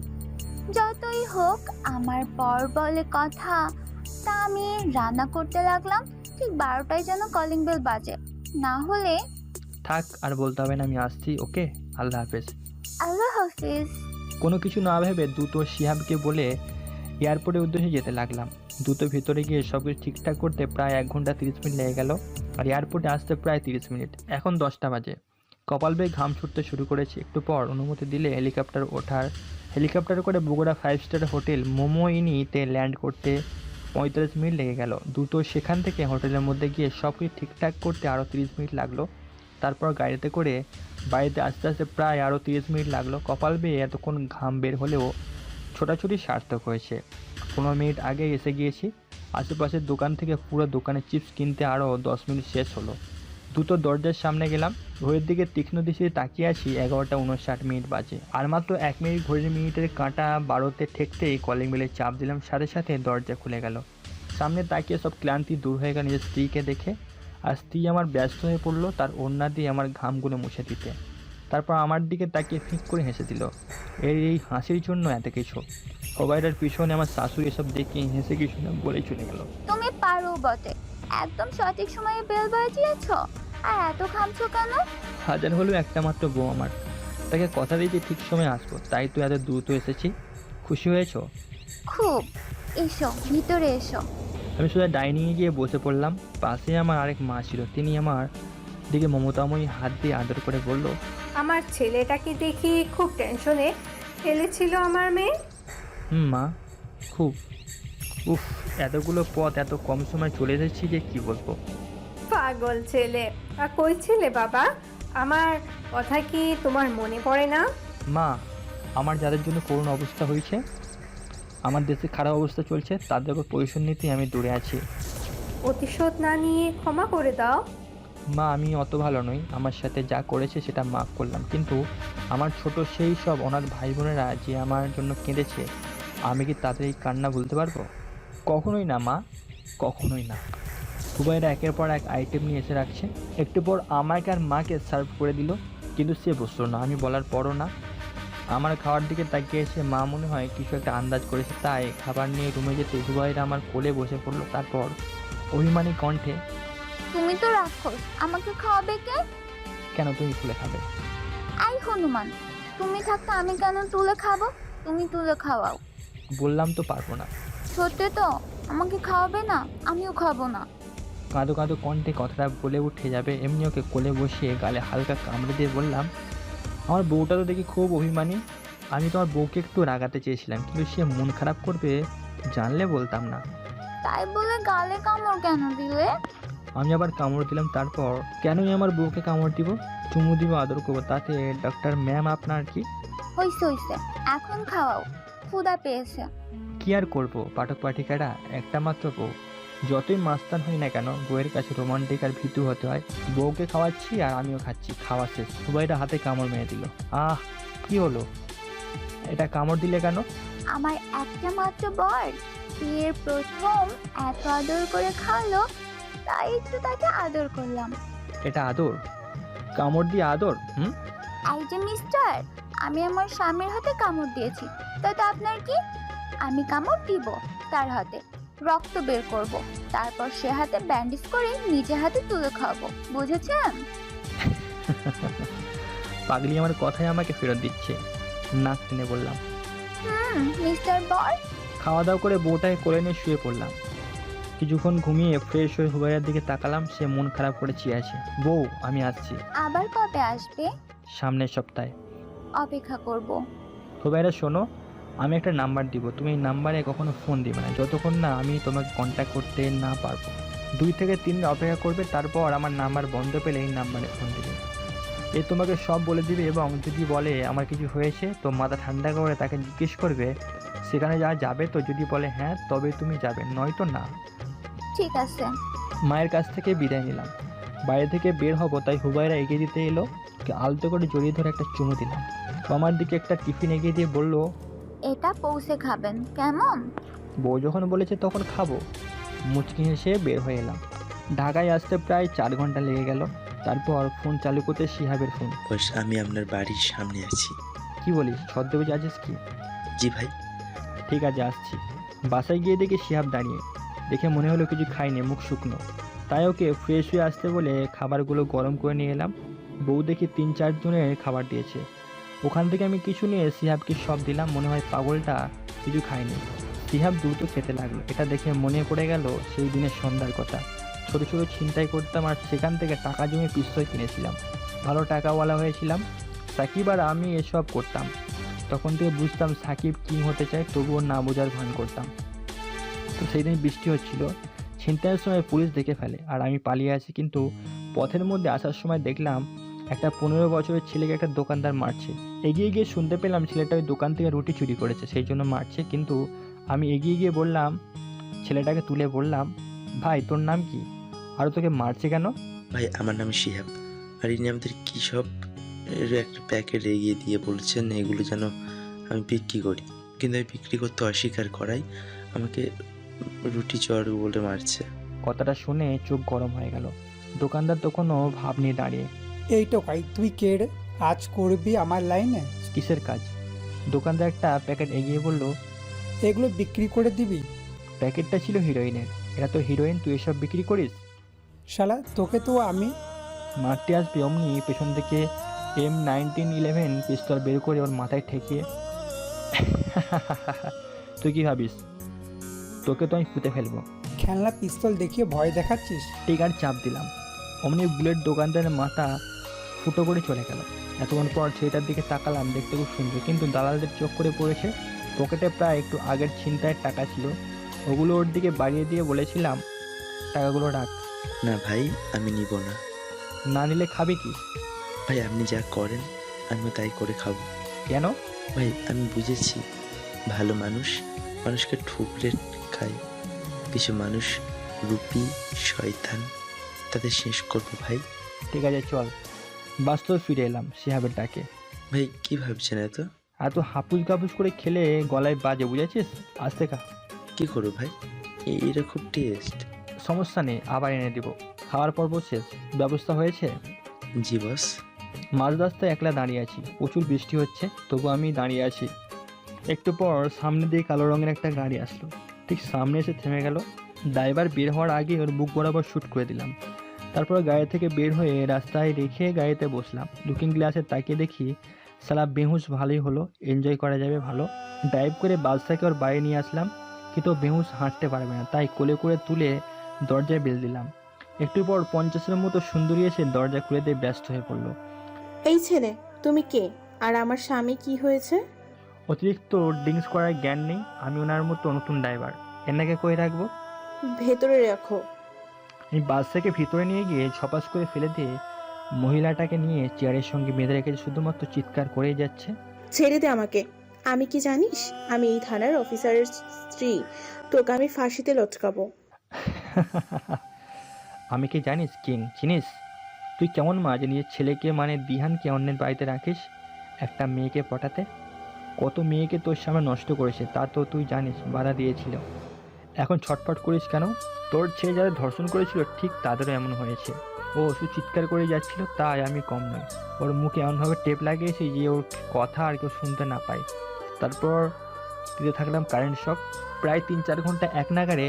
যতই হোক আমার বর বলে কথা। তা আমি রান্না করতে লাগলাম, ঠিক 12টায় যেন কলিং বেল বাজে, না হলে। থাক, আর বলতে হবে না, আমি আসছি। ওকে, আল্লাহ হাফেজ। আল্লাহ হাফেজ। কোনো কিছু না ভেবে দ্রুত শিহাবকে বলে এয়ারপোর্টের উদ্দেশ্যে যেতে লাগলাম। দ্রুত ভেতরে গিয়ে সব কিছু ঠিকঠাক করতে প্রায় 1 ঘন্টা 30 মিনিট লেগে গেল, আর এয়ারপোর্টে আসতে প্রায় 30 মিনিট। এখন 10টা বাজে। কপাল বেয়ে ঘাম ছুটতে শুরু করেছে। একটু পর অনুমতি দিলে হেলিকপ্টার করে বগুড়া 5 স্টার হোটেল মোমোইনিতে ল্যান্ড করতে 45 মিনিট লেগে গেল। দ্রুত সেখান থেকে হোটেলের মধ্যে গিয়ে সব কিছু ঠিকঠাক করতে আরও 30 মিনিট লাগলো। তারপর গাড়িতে করে বাড়িতে আস্তে আস্তে প্রায় আরও 30 মিনিট লাগলো। কপাল বেয়ে এতক্ষণ ঘাম বের হলেও ছোটাছুটি সার্থক হয়েছে। 15 মিনিট আগে এসে গিয়েছি। আশেপাশের দোকান থেকে পুরো দোকানে চিপস কিনতে আরও 10 মিনিট শেষ হলো। দ্রুত দরজার সামনে গেলাম। ঘড়ির দিকে তীক্ষ্ণ দৃষ্টিতে তাকিয়ে আছি। 11টা 59 মিনিট বাজে। আর মাত্র 1 মিনিট ঘড়ির মিনিটের কাঁটা 12তে ঠেকতেই কলিং বেলে চাপ দিলাম। সাথে সাথে দরজা খুলে গেল। সামনে তাকিয়ে সব ক্লান্তি দূর হয়ে গেল নিজের স্ত্রীকে দেখে। আর স্ত্রী আমার ব্যস্ত হয়ে পড়লো তার ওড়না দিয়ে আমার ঘামগুলো মুছে দিতে। তারপর আমার দিকে তাকিয়ে ফিক করে হেসে দিল। এই হাসির জন্য এত কিছু। হুবাইরার পিছনে আমার শাশুড়ি এসব দেখে হেসে কিছু না বলেই চলে গেল। তুমি পারো বটে, একদম সঠিক সময়ে বেল বাজিয়েছ। আর এত ঘামছো কেন? হাজার হলেও একটা মাত্র বউ আমার, তাকে কথা দিয়েছি ঠিক সময় আসবো, তাই তো এত দ্রুত এসেছি। খুশি হয়েছো? খুব। এসো, ভিতরে এসো। আমি সোজা ডাইনিংয়ে গিয়ে বসে পড়লাম। পাশে আমার আরেক মা ছিল। তিনি আমার দিকে মমতাময়ী হাত দিয়ে আদর করে বলল, আমার ছেলেটাকে দেখি খুব টেনশনে ফেলেছিল আমার মেয়ে। মা, খুব। উফ, এতগুলো পথ এত কম সময় চলে এসেছি যে কি বলবো। পাগল ছেলে। আর কই ছেলে বাবা? আমার কথা কি তোমার মনে পড়ে না? মা, আমার যাদের জন্য করুণ অবস্থা হয়েছে, আমার দেশে খারাপ অবস্থা চলছে, তাদের উপর পজিশন নিতে আমি দূরে আছি। প্রতিশোধ না নিয়ে ক্ষমা করে দাও। মা আমি অত ভালো নই, আমার সাথে যা করেছে সেটা মাফ করলাম, কিন্তু আমার ছোট সেই সব অনাথ ভাই বোনেরা যে আমার জন্য কেঁদেছে, আমি কি তাদের এই কান্না ভুলতে পারবো? কখনোই না মা, কখনোই না। হুবাইরা একের পর এক আইটেম নিয়ে এসে রাখছে। একটু পর আমাকে আর মাকে সার্ভ করে দিল, কিন্তু সে বসলো না, আমি বলার পরও না। আমার খাওয়ার দিকে তাকিয়ে এসে মা মনে হয় কিছু একটা আন্দাজ করেছে, তাই খাবার নিয়ে রুমে যেতে হুবাইরা আমার কোলে বসে পড়লো। তারপর অভিমানী কণ্ঠে, তুমি তো রাক্ষস, আমাকে খাওয়াবে কে? কেন তুমি খুলে খাবে? এই হনুমান, তুমি থাকতে আমি কেন তুলে খাবো? তুমি তুলে খাওয়াও। বললাম তো পারবো না। সত্যি তো? আমাকে খাওয়াবে না? আমিও খাবো না। কাঁদো কাঁদো কণ্ঠে কথাটা বলে উঠে যাবে এমনি ওকে কোলে বসিয়ে গালে হালকা কামড়ে দিয়ে বললাম, আমার বউটা তো দেখি খুব অভিমানী। আমি তোমার বউকে একটু রাগাতে চেয়েছিলাম, কিন্তু সে মন খারাপ করবে জানলে বলতাম না। তাই বলে গালে কামড় কেন দিলে? আমি আবার কামড় দিলাম। তারপর কেনই আমার বউকে কামড় দিব? চুমু দিব, আদর করবো, তাতে ডক্টর ম্যাম আপনার কি? হইছে হইছে, এখন খাওয়াও, ক্ষুধা পেয়েছে। কি আর করবো পাঠক পাঠিকারা, একটা মাত্র বউ। যতই মাস্তান হই না কেন, বউয়ের কাছে রোমান্টিক আর ভীতু হতে হয়। বউকে খাওয়াচ্ছি আর আমিও খাচ্ছি। খাওয়া শেষ, সবাইটা হাতে কামড় মেরে দিল। আহ, কি হলো? এটা কামড় দিলে কেন? আমার একটা মাত্র বর বিয়ের প্রথম এত আদর করে খাওয়ালো, তাই একটু তাকে আদর করলাম। এটা আদর? কামড় দিয়ে আদর? এই যে মিস্টার, আমি আমার স্বামীর হাতে কামড় দিয়েছি, তাতে আপনার কি? আমি কামড় দিব তার হাতে, রক্ত বের করব, তারপর সে হাতে ব্যান্ডেজ করে নিজে হাতে তুলে খাবো, বুঝেছেন? পাগলি আমার কথাই আমাকে ফেরত দিচ্ছে। নাক টেনে বললাম, মিস্টার বর। খাওয়া দাওয়া করে বউটাকে কোলে নিয়ে শুয়ে পড়লাম। কিছুক্ষণ ঘুমিয়ে ফ্রেশ হয়ে হুবাইরার দিকে তাকালাম। সে মন খারাপ করে চেয়ে আছে। বউ, আমি আসছি। আবার কবে আসবে? সামনের সপ্তাহে। অপেক্ষা করব। হুবাইরা শোনো, আমি একটা নাম্বার দিব, তুমি এই নাম্বারে কখনো ফোন দিবে না যতক্ষণ না আমি তোমাকে কন্ট্যাক্ট করতে না পারবো। 2 থেকে 3 দিন অপেক্ষা করবে, তারপর আমার নাম্বার বন্ধ পেলে এই নাম্বারে ফোন দিবে। এ তোমাকে সব বলে দিবে, এবং যদি বলে আমার কিছু হয়েছে তো মাথা ঠান্ডা করে তাকে জিজ্ঞেস করবে সেখানে যাবে, তো যদি বলে হ্যাঁ তবে তুমি যাবে, নয়তো না। ঠিক আছে। মায়ের কাছ থেকে বিদায় নিলাম। বাইরে থেকে বের হব, তাই হুবাইরা এগিয়ে দিতে এলো। আলতো করে জড়িয়ে ধরে একটা চুমু দিলাম। আমার দিকে একটা টিফিন এগিয়ে দিয়ে বলল, এটা পৌঁছে খাবেন কেমন? বউ যখন বলেছে তখন খাবো। মুচকি হেসে বের হয়ে এলাম। ঢাকায় আসতে প্রায় 4 ঘন্টা লেগে গেল। তারপর ফোন চালু করতে শিহাবের ফোন। বস, আমি আপনার বাড়ির সামনে আছি। কি বলিস, ছদ্মবেশে আছিস কি? জি ভাই। ঠিক আছে, আসছি। বাসায় গিয়ে দেখি শিহাব দাঁড়িয়ে। দেখে মনে হলো কিছু খাইনি, মুখ শুকনো। তাই ওকে ফ্রেশ হয়ে আসতে বলে খাবারগুলো গরম করে নিয়ে এলাম। বউ দেখি 3-4 জনের খাবার দিয়েছে। ওখান থেকে আমি কিছু নিয়ে শিহাবকে সব দিলাম। মনে হয় পাগলটা কিছু খায়নি। শিহাব দ্রুত খেতে লাগলো। এটা দেখে মনে পড়ে গেল সেই দিনের সন্ধ্যার কথা। ছোট ছোট ছিনতাই করতাম আর সেখান থেকে টাকা জমিয়ে পিস্তল কিনেছিলাম। ভালো টাকাওয়ালা হয়েছিলাম। সাকিব আর আমি এসব করতাম। তখন থেকে বুঝতাম সাকিব কিং হতে চায়, তবুও না বোঝার ভান করতাম। তো সেই দিন বৃষ্টি হচ্ছিল। ছিনতাইয়ের সময় পুলিশ দেখে ফেলে আর আমি পালিয়ে আসি, কিন্তু পথের মধ্যে আসার সময় দেখলাম একটা 15 বছরের ছেলেকে একটা দোকানদার মারছে। এগিয়ে গিয়ে শুনতে পেলাম ছেলেটা ওই দোকান থেকে রুটি চুরি করেছে, সেই জন্য মারছে। কিন্তু আমি এগিয়ে গিয়ে বললাম, ছেলেটাকে তুলে বললাম, ভাই তোর নাম কি, আর তোকে মারছে কেন? ভাই আমার নাম শিহাব, আর ইনি আমাদের কী সব একটা প্যাকেট এগিয়ে দিয়ে বলছেন এগুলো যেন আমি বিক্রি করি, কিন্তু আমি বিক্রি করতে অস্বীকার করাই আমাকে রুটি চর বলে মারছে। কথাটা শুনে চোখ গরম হয়ে গেল। দোকানদার তখনও ভাব নিয়ে দাঁড়িয়ে। এই তো ভাই, তুই কে রে? আজ করবি আমার লাইনে? কিসের কাজ? দোকানদার একটা প্যাকেট এগিয়ে বলল, এগুলো বিক্রি করে দিবি? প্যাকেটটা ছিল হিরোইনের। এটা তো হিরোইন, তুই এসব বিক্রি করিস? শালা, তোকে তো আমি মারতে আসবে অমনি পেছন থেকে M1911 পিস্তল বের করে ওর মাথায় ঠেকিয়ে, তুই কি ভাবিস তোকে তো আমি পুঁতে ফেলবো? খেলনা পিস্তল দেখিয়ে ভয় দেখাচ্ছিস? টিকার চাপ দিলাম। অমনি বুলেট দোকানদারের মাথা ফুটো করে চলে গেল। এতক্ষণ পর ছেলেটার দিকে তাকালাম, দেখতে খুব সুন্দর, কিন্তু দালালদের চোখ করে পড়েছে। পকেটে প্রায় একটু আগের ছিনতাইয়ের টাকা ছিল, ওগুলো ওর দিকে বাড়িয়ে দিয়ে বলেছিলাম, টাকাগুলো রাখ। না ভাই, আমি নিব না। না নিলে খাবে কি? ভাই আপনি যা করেন আমিও তাই করে খাবো। কেন? ভাই আমি বুঝেছি, ভালো মানুষ মানুষকে ঠুকরে খায়, কিছু মানুষ রুপি, শয়তান, তাদের শেষ করবো ভাই। ঠিক আছে চল। বাস্তবে ফিরে এলাম শিহাবের ডাকে। ভাই কি ভাবছেন এত? এত হাপুস গাপুস করে খেলে গলায় বাজে, বুঝেছিস? আজ থেকে কি করবো ভাই, এইটা খুব টেস্ট। সমস্যা নেই, আবার এনে দিব। খাওয়ার পর্ব শেষ, ব্যবস্থা হয়েছে? জি বস। মাঝ রাস্তায় একলা দাঁড়িয়ে আছি, প্রচুর বৃষ্টি হচ্ছে, তবু আমি দাঁড়িয়ে আছি। একটু পর সামনে দিয়ে কালো রঙের একটা গাড়ি আসলো, ঠিক সামনে এসে থেমে গেল। ড্রাইভার বের হওয়ার আগে ওর বুক বরাবর শ্যুট করে দিলাম। তারপর গাড়ি থেকে বের হয়ে রাস্তায় রেখে গাড়িতে বসলাম। লুকিং গ্লাসে তাকিয়ে দেখি সালা বেহুশ ভালোই হলো, এনজয় করা যাবে ভালো। ড্রাইভ করে বাসটাকে ওর বাড়ি নিয়ে আসলাম, কিন্তু বেহুশ হাঁটতে পারবে না, তাই কোলে করে তুলে দরজায় বেল দিলাম। একটু পর 50-এর মতো সুন্দরী এসে দরজা খুলে দিয়ে ব্যস্ত হয়ে পড়লো। এই ছেলে, তুমি কে? আর আমার স্বামী কি হয়েছে? অতিরিক্ত ড্রিঙ্কস করার জ্ঞান নেই, আমি ওনার মতো নতুন ড্রাইভার, এনাকে কই রাখবো? ভেতরে রাখো। এই বাস থেকে ভিতরে নিয়ে গিয়ে ছপাস করে ফেলে দিয়ে মহিলাটাকে নিয়ে চেয়ারের সঙ্গে বেঁধে রেখে শুধুমাত্র চিৎকার করেই যাচ্ছে। ছেড়ে দে আমাকে। আমি কি জানিস? আমি এই থানার অফিসারের স্ত্রী, তোকে আমি ফাঁসিতে লটকাবো। আমি কি জানিস কিং, চিনিস? তুই কেমন মা যে নিজের ছেলেকে মানে দিহানকে অন্যের বাড়িতে রাখিস একটা মেয়েকে পটাতে? কত মেয়েকে তোর সামনে নষ্ট করেছে তা তো তুই জানিস, বাধা দিয়েছিল। এখন ছটফট করিস কেন? তোর ছেলে যারা ধর্ষণ করেছিল ঠিক তাদেরও এমন হয়েছে। ও শুধু চিৎকার করে যাচ্ছিল, তাই আমি কম নই। ওর মুখে এমনভাবে টেপ লাগিয়েছি যে ওর কথা আর কেউ শুনতে না পায়। তারপর দিতে থাকলাম কারেন্ট শক। প্রায় 3-4 ঘন্টা এক নাগারে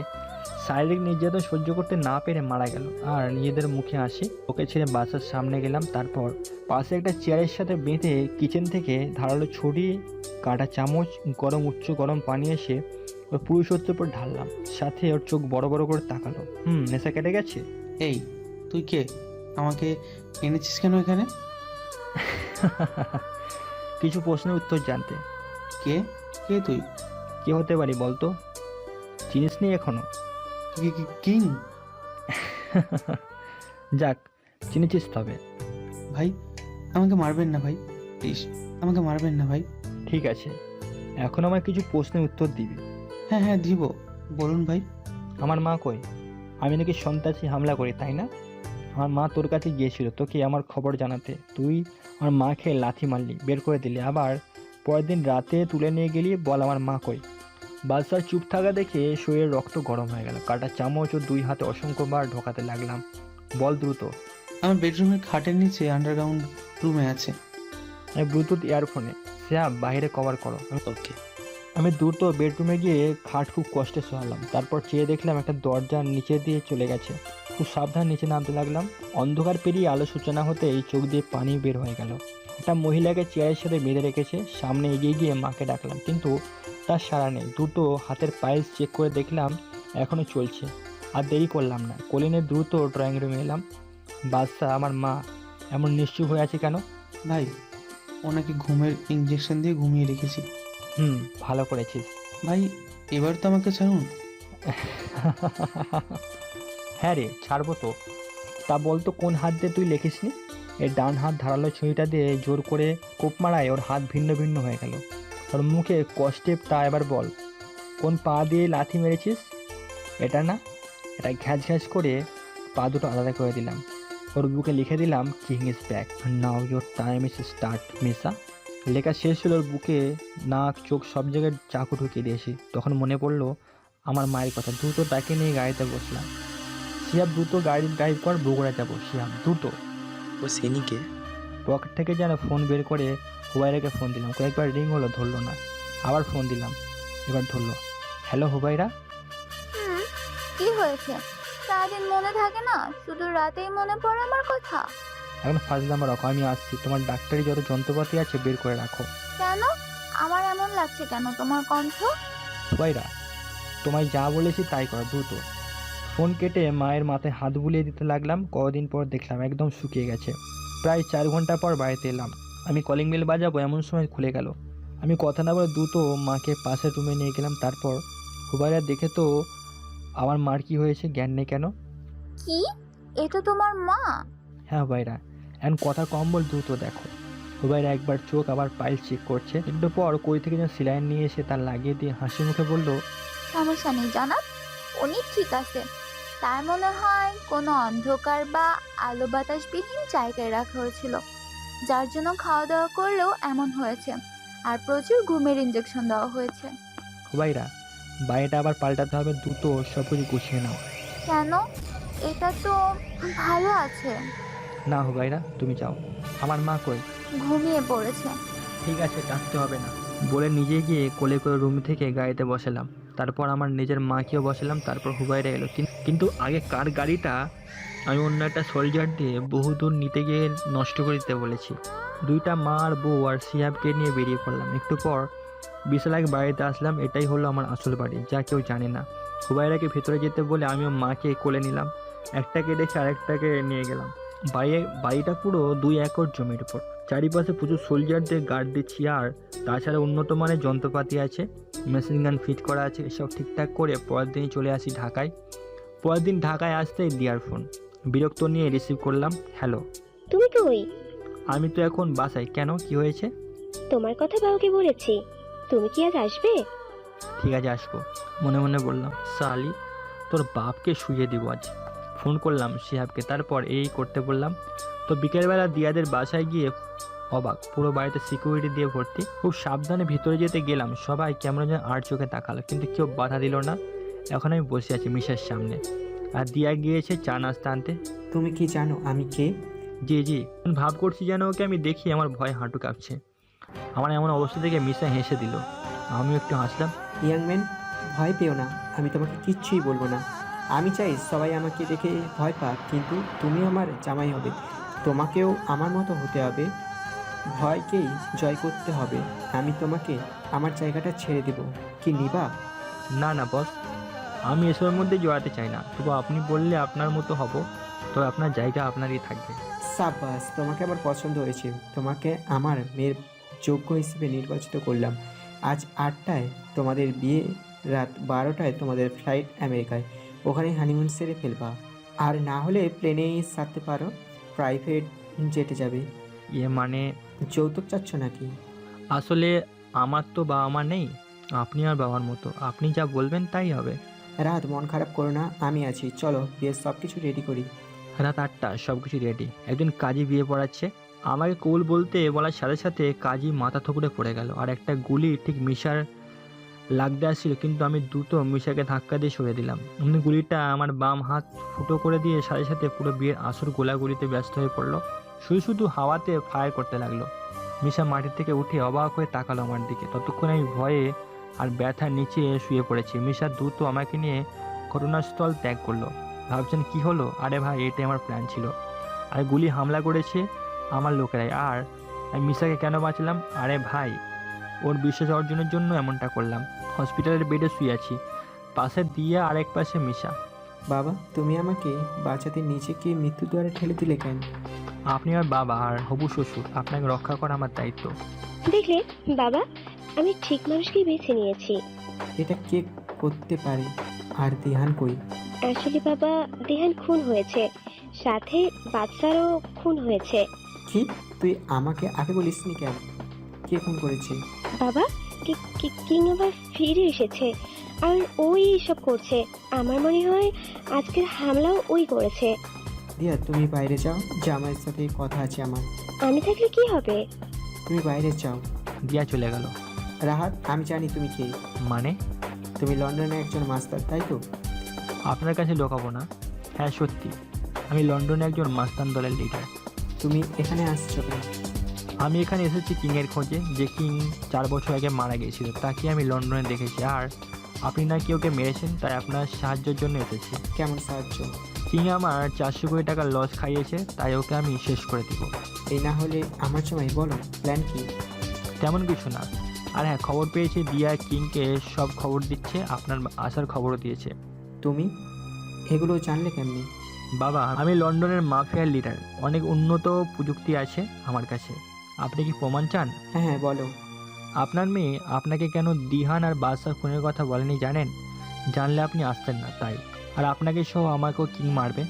শারীরিক নির্যাতন সহ্য করতে না পেরে মারা গেল। আর নিজেদের মুখে আসি। ওকে ছেড়ে বাসার সামনে গেলাম। তারপর পাশে একটা চেয়ারের সাথে বেঁধে কিচেন থেকে ধারালো ছড়ি, কাঁটা চামচ, গরম পানি এসে ওর পুরুষত্বের উপর ঢাললাম। সাথে ওর চোখ বড় বড় করে তাকালো। নেশা কেটে গেছে? এই তুই কে? আমাকে এনেছিস কেন এখানে? কিছু প্রশ্নের উত্তর জানতে। কে কে তুই? কে হতে পারি বলতো? চিনিস নি এখনো? কিং? যাক, চিনেছিস তবে। ভাই আমাকে মারবেন না ভাই, প্লিজ আমাকে মারবেন না ভাই। ঠিক আছে, এখন আমার কিছু প্রশ্নের উত্তর দিবি। হ্যাঁ হ্যাঁ দিব, বলুন ভাই। আমার মা কই? আমি নাকি সন্ত্রাসী হামলা করি, তাই না? আমার মা তোর কাছে গিয়েছিল তোকে আমার খবর জানাতে। তুই আমার মা খেয়ে লাথি মারলি, বের করে দিলি, আবার পরের দিন রাতে তুলে নিয়ে গেলি। বল আমার মা কই? বাদশার চুপ থাকা দেখে শরীরের রক্ত গরম হয়ে গেল। কাটা চামচ ও 2 হাতে অসংখ্যবার ঢোকাতে লাগলাম। বল দ্রুত। আমার বেডরুমের খাটের নিচে আন্ডারগ্রাউন্ড রুমে আছে। আমি ব্লুটুথ ইয়ারফোনে। স্যার বাইরে কভার করো। ওকে। আমি দ্রুত বেডরুমে গিয়ে খাট খুব কষ্টে সরালাম। তারপর চেয়ে দেখলাম একটা দরজার নিচে দিয়ে চলে গেছে। খুব সাবধান নিচে নামতে লাগলাম। অন্ধকার পেরিয়ে আলো সূচনা হতেই চোখ দিয়ে পানি বের হয়ে গেল। একটা মহিলাকে চেয়ারের সাথে বেঁধে রেখেছে। সামনে এগিয়ে গিয়ে মাকে ডাকলাম, কিন্তু তার সাড়া নেই। দুটো হাতের পাইলস চেক করে দেখলাম এখনও চলছে। আর দেরি করলাম না, কোলে দ্রুত ড্রয়িং রুমে এলাম। বাদশা আমার মা এমন নিশ্চুপ হয়ে আছে কেন? ভাই ওনাকে ঘুমের ইঞ্জেকশন দিয়ে ঘুমিয়ে রেখেছি। ভালো করেছিস ভাই, এবার তো আমাকে ছাড়ুন। হ্যাঁ রে, ছাড়বো তো। তা বলতো কোন হাত দিয়ে তুই লেখিসনি? এর ডান হাত ধারালো ছুরিটা দিয়ে জোর করে কোপ মারায় ওর হাত ভিন্ন ভিন্ন হয়ে গেল। ওর মুখে কষ্টে। তা এবার বল, কোন পা দিয়ে লাথি মেরেছিস? এটা না, এটা ঘ্যাচ ঘ্যাচ করে পা দুটো আলাদা করে দিলাম। ওর বুকে লিখে দিলাম, king is back, now your time is start Misa. লেখা শেষ হলো, ওর বুকে নাক চোখ সব জায়গায় চাকু ঢুকিয়ে দিয়েছি। তখন মনে পড়লো আমার মায়ের কথা। দ্রুত তাকে নিয়ে গাড়িতে বসলাম। শিয়াব দ্রুত গাড়ি ড্রাইভ কর, বগুড়া যাবো। শিয়াব দ্রুত। ও সেনিকে? পকেট থেকে যেন ফোন বের করে হুবাইরাকে ফোন দিলাম। কয়েকবার রিং হলো, ধরলো না। আবার ফোন দিলাম, এবার ধরলো। হ্যালো হুবাইরা। কি হয়েছে? সারাদিন মনে থাকে না, শুধু রাতেই মনে পড়ে আমার কথা। এখন ফাজলামা রাখো, আমি আসছি। তোমার ডাক্তারি যত যন্ত্রপাতি আছে বের করে রাখো। কেন? আমার এমন লাগছে কেন তোমার কণ্ঠ? হুবাইরা, তোমায় যা বলেছি তাই করো, দ্রুত। ফোন কেটে মায়ের মাথায় হাত বুলিয়ে দিতে লাগলাম। কদিন পর দেখলাম একদম শুকিয়ে গেছে। প্রায় 4 ঘন্টা পর বাড়িতে এলাম। আমি কলিং বেল বাজাবো এমন সময় খুলে গেল। আমি কথা না বলে দ্রুত মাকে পাশের রুমে নিয়ে গেলাম। তারপর হুবাইরা দেখে তো আমার মার কি হয়েছে, জ্ঞান নেই কেন? কি, এটা তোমার মা? হ্যাঁ হুবাইরা, এখন কথা কম বল, দ্রুত দেখো। হুবাইরা একবার চোখ আবার পাইল চেক করছে। একটু পর কই থেকে যেন সিলাইন নিয়ে এসে তার লাগিয়ে দিয়ে হাসি মুখে বলল, সমস্যা নেই জানাব, উনি ঠিক আছে। তার মনে হয় কোনো অন্ধকার বা আলো বাতাসবিহীন জায়গায় রাখা হয়েছিল, যার জন্য খাওয়া দাওয়া করলেও এমন হয়েছে। আর প্রচুর ঘুমের ইঞ্জেকশন দেওয়া হয়েছে। হুবাইরা, বাড়িটা আবার পাল্টাতে হবে, দ্রুত সব কিছু গুছিয়ে নাও। কেন? এটা তো ভালো আছে। না হুবাইরা, তুমি যাও। আমার মা কই? ঘুমিয়ে পড়েছে। ঠিক আছে, ডাকতে হবে না বলে নিজে গিয়ে কোলে করে রুম থেকে গাড়িতে বসালাম। তারপর আমার নিজের মাকেও বসালাম। তারপর হুবাইরা এলো, কিন্তু আগে কার গাড়িটা আমি অন্য একটা সোলজার দিয়ে বহু দূর নিতে গিয়ে নষ্ট করে দিতে বলেছি। দুইটা মা আর বউ আর শিহাবকে নিয়ে বেরিয়ে পড়লাম। একটু পর বিশালাকে বাড়িতে আসলাম। এটাই হলো আমার আসল বাড়ি, যা কেউ জানে না। হুবাইরাকে ভেতরে যেতে বলে আমিও মাকে কোলে নিলাম। একটাকে রেখে আরেকটাকে নিয়ে গেলাম। বাড়িটা পুরো 2 একর জমির উপর। চারিপাশে প্রচুর সোলজারদের গার্ড দিচ্ছি, আর তাছাড়া উন্নত মানের যন্ত্রপাতি আছে, মেশিন গান ফিট করা আছে। এসব ঠিকঠাক করে পরের দিনই চলে আসি ঢাকায়। পরের দিন ঢাকায় আসতেই দিয়ার ফোন। বিরক্ত নিয়ে রিসিভ করলাম। হ্যালো। তুমি কই? আমি তো এখন বাসায়। কেন, কি হয়েছে? তোমার কথা বাবুকে বলেছি। তুমি কি আজ আসবে? ঠিক আছে, আসবো। মনে মনে বললাম, সালি তোর বাপকে শুয়ে দিব আজ। ফোন করলাম শিহাবকে, তারপর এই করতে বললাম। তো বিকেলবেলা দিয়াদের বাসায় গিয়ে অবাক, পুরো বাড়িতে সিকিউরিটি দিয়ে ভর্তি। খুব সাবধানে ভিতরে যেতে গেলাম। সবাই কেমন যেন আর চোখে তাকালো, কিন্তু কেউ বাধা দিল না। এখন আমি বসে আছি মিশার সামনে, আর দিয়া গিয়েছে চা নাস্তা আনতে। তুমি কি জানো আমি কে? জি জি, ভাব করছি যেন ওকে আমি দেখি আমার ভয় হাঁটু কাঁপছে। আমার এমন অবস্থা থেকে মিশা হেসে দিল, আমিও একটু হাসলাম। ইয়াং ম্যান, ভয় পেও না, আমি তোমাকে কিচ্ছুই বলবো না। আমি চাই সবাই আমাকে দেখে ভয় পাক, কিন্তু তুমি আমার জামাই হবে। তোমাকেও আমার মতো হতে হবে, ভয়কেই জয় করতে হবে। আমি তোমাকে আমার জায়গাটা ছেড়ে দেব, কি নিবা? না না বস, আমি এসবের মধ্যে জড়াতে চাই না। তবু আপনি বললে আপনার মতো হব, তবে আপনার জায়গা আপনারই থাকবে। সাব্বাস, তোমাকে আমার পছন্দ হয়েছে। তোমাকে আমার মেয়ের যোগ্য হিসেবে নির্বাচিত করলাম। আজ 8টায় তোমাদের বিয়ে, রাত 12টায় তোমাদের ফ্লাইট আমেরিকায়। ওখানে হানিমুন সেরে ফেলবা, আর না হলে প্লেনেই সারতে পারো, প্রাইভেট জেটে যাবে। মানে যৌতুক চাচ্ছ নাকি? আসলে আমার তো বাবা মা নেই, আপনি আর বাবার মতো, আপনি যা বলবেন তাই হবে। রাত, মন খারাপ করো না, আমি আছি। চলো বিয়ের সব কিছু রেডি করি। রাত 8টা, সব কিছু রেডি। একজন কাজী বিয়ে পড়াচ্ছে। আমাকে কৌল বলতে বলার সাথে সাথে কাজী মাথা থুবড়ে পড়ে গেল, আর একটা গুলি ঠিক মিশার লাগতে আসছিল, কিন্তু আমি দ্রুত মিশাকে ধাক্কা দিয়ে সরে দিলাম। এমনি গুলিটা আমার বাম হাত ফুটো করে দিয়ে সাথে সাথে পুরো বিয়ের আসর গোলাগুলিতে ব্যস্ত হয়ে পড়লো। শুধু শুধু হাওয়াতে ফায়ার করতে লাগলো। মিশা মাটির থেকে উঠে অবাক হয়ে তাকালো আমার দিকে। ততক্ষণ আমি ভয়ে আর ব্যথার নিচে শুয়ে পড়েছি। মিশা দ্রুত আমাকে নিয়ে ঘটনাস্থল ত্যাগ করলো। ভাবছেন কি হলো? আরে ভাই, এটাই আমার প্ল্যান ছিল। আর গুলি হামলা করেছে আমার লোকেরাই। আর আমি মিশাকে কেন বাঁচলাম? আরে ভাই, ওর বিশ্বাস অর্জনের জন্য এমনটা করলাম। হসপিটালের বেডে শুয়ে আছি, পাশে দিয়া আরেক পাশে মিশা। বাবা, তুমি আমাকে বাঁচাতে নিজেকে মৃত্যুদ্বারে ঠেলে দিলে কেন? আপনি আমার বাবা আর হবু শ্বশুর, আপনাকে রক্ষা করা আমার দায়িত্ব। দেখলে বাবা, আমি ঠিক মানুষকেই বেছে নিয়েছি। এটা কে করতে পারে? আর দিহান কই? আসলে বাবা, দেহান খুন হয়েছে, সাথে বাচ্চারও খুন হয়েছে। কি? তুই আমাকে আগে বলিসনি কেন? কে খুন করেছে? বাবা, কিং আবার ফিরে এসেছে, আর ওই সব করছে। আমার মনে হয় আজকের হামলাও ওই করেছে। দিয়া, তুমি বাইরে যাও, জামাইয়ের সাথে কথা আছে আমার। আমি থাকলে কি হবে? তুমি বাইরে যাও। দিয়া চলে গেল। রাহাত, আমি জানি তুমি কে। মানে? তুমি লন্ডনে একজন মাস্টার, তাই তো? আপনার কাছে লুকাবো না, হ্যাঁ সত্যি, আমি লন্ডনে একজন মাস্তান দলের লিডার। তুমি এখানে আসছো কেন? আমি এখানে এসেছি কিংয়ের খোঁজে। যে কিং 4 বছর আগে মারা গিয়েছিল, তাকে আমি লন্ডনে দেখেছি। আর আপনি নাকি ওকে মেরেছেন, তাই আপনার সাহায্যের জন্য এসেছি। কেমন সাহায্য? কিং আমার 400 কোটি টাকা লস খাইয়েছে, তাই ওকে আমি শেষ করে দিব। এই না হলে আমার সময় বলো, প্ল্যান কি? তেমন কিছু না। আর হ্যাঁ, খবর পেয়েছি দিয়া কিংকে সব খবর দিচ্ছে, আপনার আসার খবরও দিয়েছে। তুমি এগুলো জানলে কেমনি? বাবা, আমি লন্ডনের মাফিয়ার লিডার, অনেক উন্নত প্রযুক্তি আছে আমার কাছে। আপনি কি প্রমাণ চান? হ্যাঁ হ্যাঁ, বলো। আপনার মেয়ে আপনাকে কেন দিহান আর বাদশা খুনের কথা বলেনি জানেন? জানলে আপনি আসতেন না, তাই। আর আপনাকে সহ আমাকেও কিং মারবে।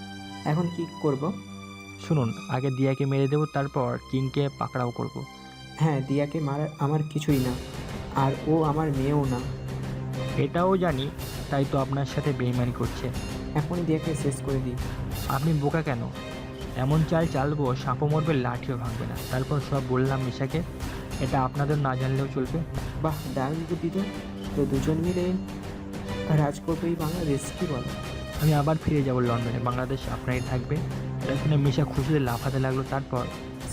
এখন কি করব? শুনুন, আগে দিয়াকে মেরে দেবো, তারপর কিংকে পাকড়াও করব। হ্যাঁ, দিয়াকে মারা আমার কিছুই না, আর ও আমার মেয়েও না। এটাও জানি, তাই তো আপনার সাথে বেইমানি করছে। এখনই দেখে শেষ করে দিই। আপনি বোকা কেন? এমন চাল চালবো সাপও মরবে, লাঠিও ভাঙবে না। তারপর সব বললাম মিশাকে। এটা আপনাদের না জানলেও চলবে। বাহ, দারুণ বুদ্ধি তো। তো দুজন মিলে রাজ করবে এই বাংলাদেশ, কি বলো? আমি আবার ফিরে যাব লন্ডনে, বাংলাদেশ আপনারই থাকবে। এটা শুনে মিশা খুশিতে লাফাতে লাগলো। তারপর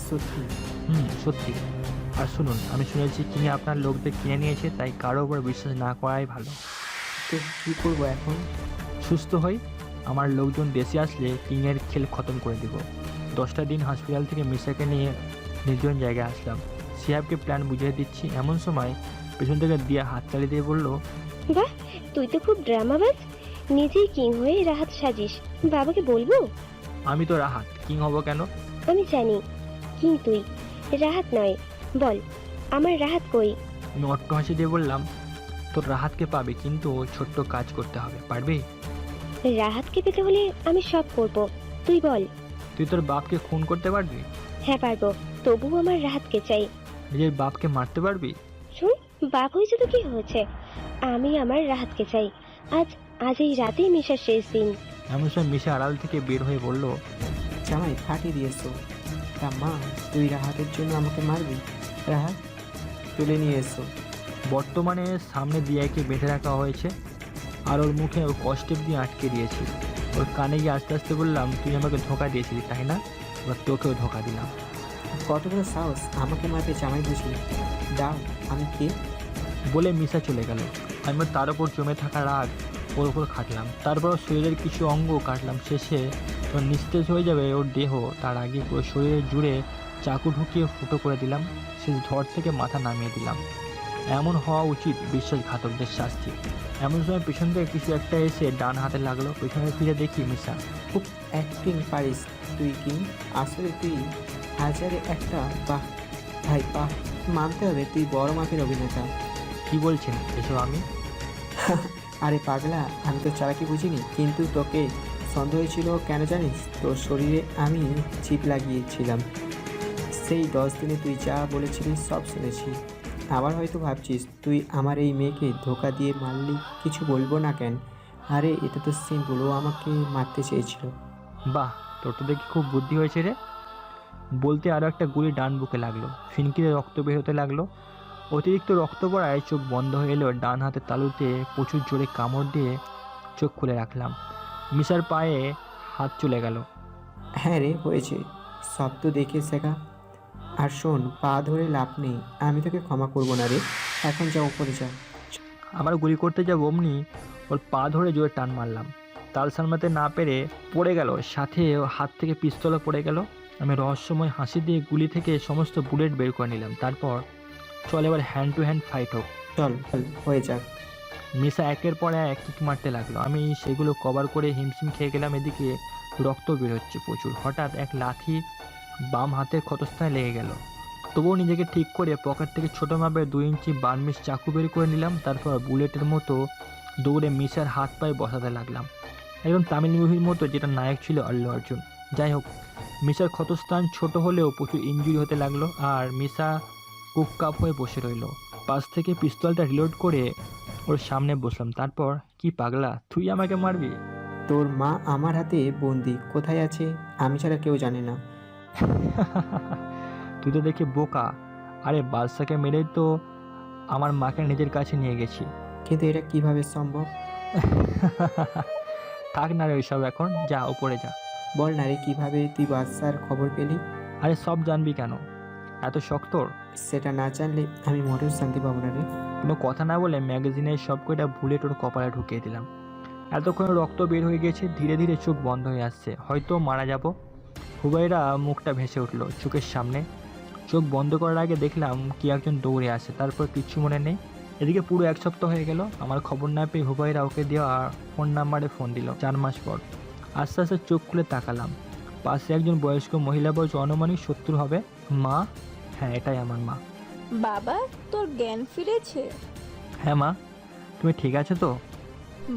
সত্যি? সত্যি। আর শুনুন, আমি শুনেছি কিনে আপনার লোকদের কিনে নিয়েছে, তাই কারো উপর বিশ্বাস না করাই ভালো। তো কী করবো এখন? সুস্থ হই, আমার লোকজন দেশে আসলে কিংয়ের খেল খতম করে দিব। 10টা দিন হসপিটাল থেকে মিশাকে নিয়ে নির্জন জায়গায় আসলাম। সিহাবকে প্ল্যান বুঝিয়ে দিচ্ছি। এমন সময় পেছন থেকে দিয়া হাত চালিয়ে দিয়ে বলল, বাহ, তুই তো খুব ড্রামাবাজ। নিজেই কিং হয়ে রাহাত সাজিস। বাবাকে বলবো? আমি তো রাহাত, কিং হব কেন? আমি জানি কিং তুই, রাহাত নয়। বল, আমার রাহাত কই? আমি অট্ট হাসি দিয়ে বললাম, তোর রাহাতকে পাবে, কিন্তু ছোট্ট কাজ করতে হবে। পারবি? রাহাতকে পেতে হলে আমি সব করব, তুই বল। তুই তোর বাপকে খুন করতে পারবি? হ্যাঁ পারবো, তবু আমার রাহাতকে চাই। নিজের বাপকে মারতে পারবি? শুন, বাপ হয়েছে তো কি হয়েছে, আমি আমার রাহাতকে চাই। আজ এই রাতেই মিশার শেষ দিন। এমন সময় মিশা আড়াল থেকে বের হয়ে বলল, জামাই ফাটিয়ে দিয়েছো। তা মা, তুই রাহাতের জন্য আমাকে মারবি? রাহাত তুলে নিয়ে এসো। বর্তমানে সামনে দিয়াকে বেঁধে রাখা হয়েছে, আর ওর মুখে ও কষ্টেপ দিয়ে আটকে দিয়েছি। ওর কানে গিয়ে আস্তে আস্তে বললাম, তুই আমাকে ধোকা দিয়েছিলি তাই না? এবার তোকেও ধোকা দিলাম। কত বড় সাহস আমাকে মারবে জামাই বুঝি? দাও, আমি কে? বলে মিশা চলে গেল। আমি তার উপর জমে থাকা রাগ ওর উপর খাটলাম। তারপর শরীরের কিছু অঙ্গ কাটলাম। শেষে ওর নিস্তেজ হয়ে যাবে ওর দেহ, তার আগে পুরো শরীরে জুড়ে চাকু ঢুকিয়ে ফুটো করে দিলাম। শেষ ধর থেকে মাথা নামিয়ে দিলাম। এমন হওয়া উচিত বিশ্বাসঘাতকদের শাস্তি। এমন সময় পেছন থেকে কিছু একটা এসে ডান হাতে লাগলো। পেছনে ফিরে দেখি মিশা। খুব অ্যাক্টিং পারিস তুই কি? আসলে তুই হাজারে একটা। বাহ ভাই বাহ, মানতে হবে তুই বড় মাপের অভিনেতা। কি বলছেন এসব? আমি আরে পাগলা, আমি তো চালাকি বুঝিনি, কিন্তু তোকে সন্দেহ হয়েছিল কেন জানিস? তোর শরীরে আমি চিপ লাগিয়েছিলাম। সেই 10 দিনে তুই যা বলেছিলিস সব শুনেছি। আবার হয়তো ভাবছিস তুই আমার এই মেয়েকে ধোকা দিয়ে মারলি, কিছু বলবো না কেন? আরে এটা তো সিম্পল, ও আমাকে মারতে চেয়েছিল। বাহ, তোর তো দেখি খুব বুদ্ধি হয়েছে রে। বলতে আরও একটা গুলি ডান বুকে লাগলো। ফিনকিরে রক্ত বের হতে লাগলো। অতিরিক্ত রক্ত পড়ায় চোখ বন্ধ হয়ে এলো। ডান হাতে তালুতে প্রচুর জোরে কামড় দিয়ে চোখ খুলে রাখলাম। মিশার পায়ে হাত চলে গেল। হ্যাঁ রে, হয়েছে, সব তো দেখে শেখা। আর শোন, পা ধরে লাভ নেই, আমি তোকে ক্ষমা করবো না রে। এখন যা, উপরে যা। আবার গুলি করতে যাব, অমনি ওর পা ধরে জোরে টান মারলাম। তাল সামলাতে না পেরে পড়ে গেল, সাথে হাত থেকে পিস্তলও পড়ে গেল। আমি রহস্যময় হাসি দিয়ে গুলি থেকে সমস্ত বুলেট বের করে নিলাম। তারপর চল এবার হ্যান্ড টু হ্যান্ড ফাইট হোক। চল হয়ে যাক। মিশা একের পর এক কিক মারতে লাগলো। আমি সেগুলো কভার করে হিমশিম খেয়ে গেলাম। এদিকে রক্ত বের হচ্ছে প্রচুর। হঠাৎ এক লাথি বাম হাতের ক্ষতস্থানে লেগে গেল। তবুও নিজেকে ঠিক করে পকেট থেকে ছোটো মাপের 2 ইঞ্চি বার্মিস চাকু বের করে নিলাম। তারপর বুলেটের মতো দৌড়ে মিশার হাত পায়ে বসাতে লাগলাম, একদম তামিল মুভির মতো, যেটা নায়ক ছিল আল্লু অর্জুন। যাই হোক, মিশার ক্ষতস্থান ছোট হলেও প্রচুর ইনজুরি হতে লাগলো, আর মিশা কুপকাপ হয়ে বসে রইল। পাশ থেকে পিস্তলটা রিলোড করে ওর সামনে বসলাম। তারপর, কি পাগলা, তুই আমাকে মারবি? তোর মা আমার হাতে বন্দি, কোথায় আছে আমি ছাড়া কেউ জানে না। তুই তো দেখি বোকা। আরে বাদশাকে মেরেই তো আমার মাকে নিজের কাছে নিয়ে গেছি। কিন্তু এটা কিভাবে সম্ভব? থাক না রে ওইসব, এখন যা উপরে যা। বল না রে, কিভাবে তুই বাদশার খবর পেলি? আরে সব জানবি কেন, এত শক্ত? সেটা না জানলে আমি মোটেও শান্তি পাবো না রে। কোনো কথা না বলে ম্যাগাজিনের সব কয়টা বুলেট ওর কপালে ঢুকিয়ে দিলাম। এতক্ষণ রক্ত বের হয়ে গেছে, ধীরে ধীরে চোখ বন্ধ হয়ে আসছে, হয়তো মারা যাব। হুবাইরা মুখটা ভেসে উঠলো চোখের সামনে। চোখ বন্ধ করার আগে দেখলাম কি একজন দৌড়ে আসে, তারপর কিচ্ছু মনে নেই। এদিকে পুরো 1 সপ্তাহ হয়ে গেল। আমার খবর না পেয়ে হুবাইরা ওকে দেওয়া ফোন নাম্বারে ফোন দিল 4 মাস পর। আস্তে আস্তে চোখ খুলে তাকালাম। পাশে একজন বয়স্ক মহিলা, বয়স অনুমানিক 70 হবে। মা? হ্যাঁ, এটাই আমার মা। বাবা, তোর জ্ঞান ফিরেছে? হ্যাঁ মা, তুমি ঠিক আছো তো?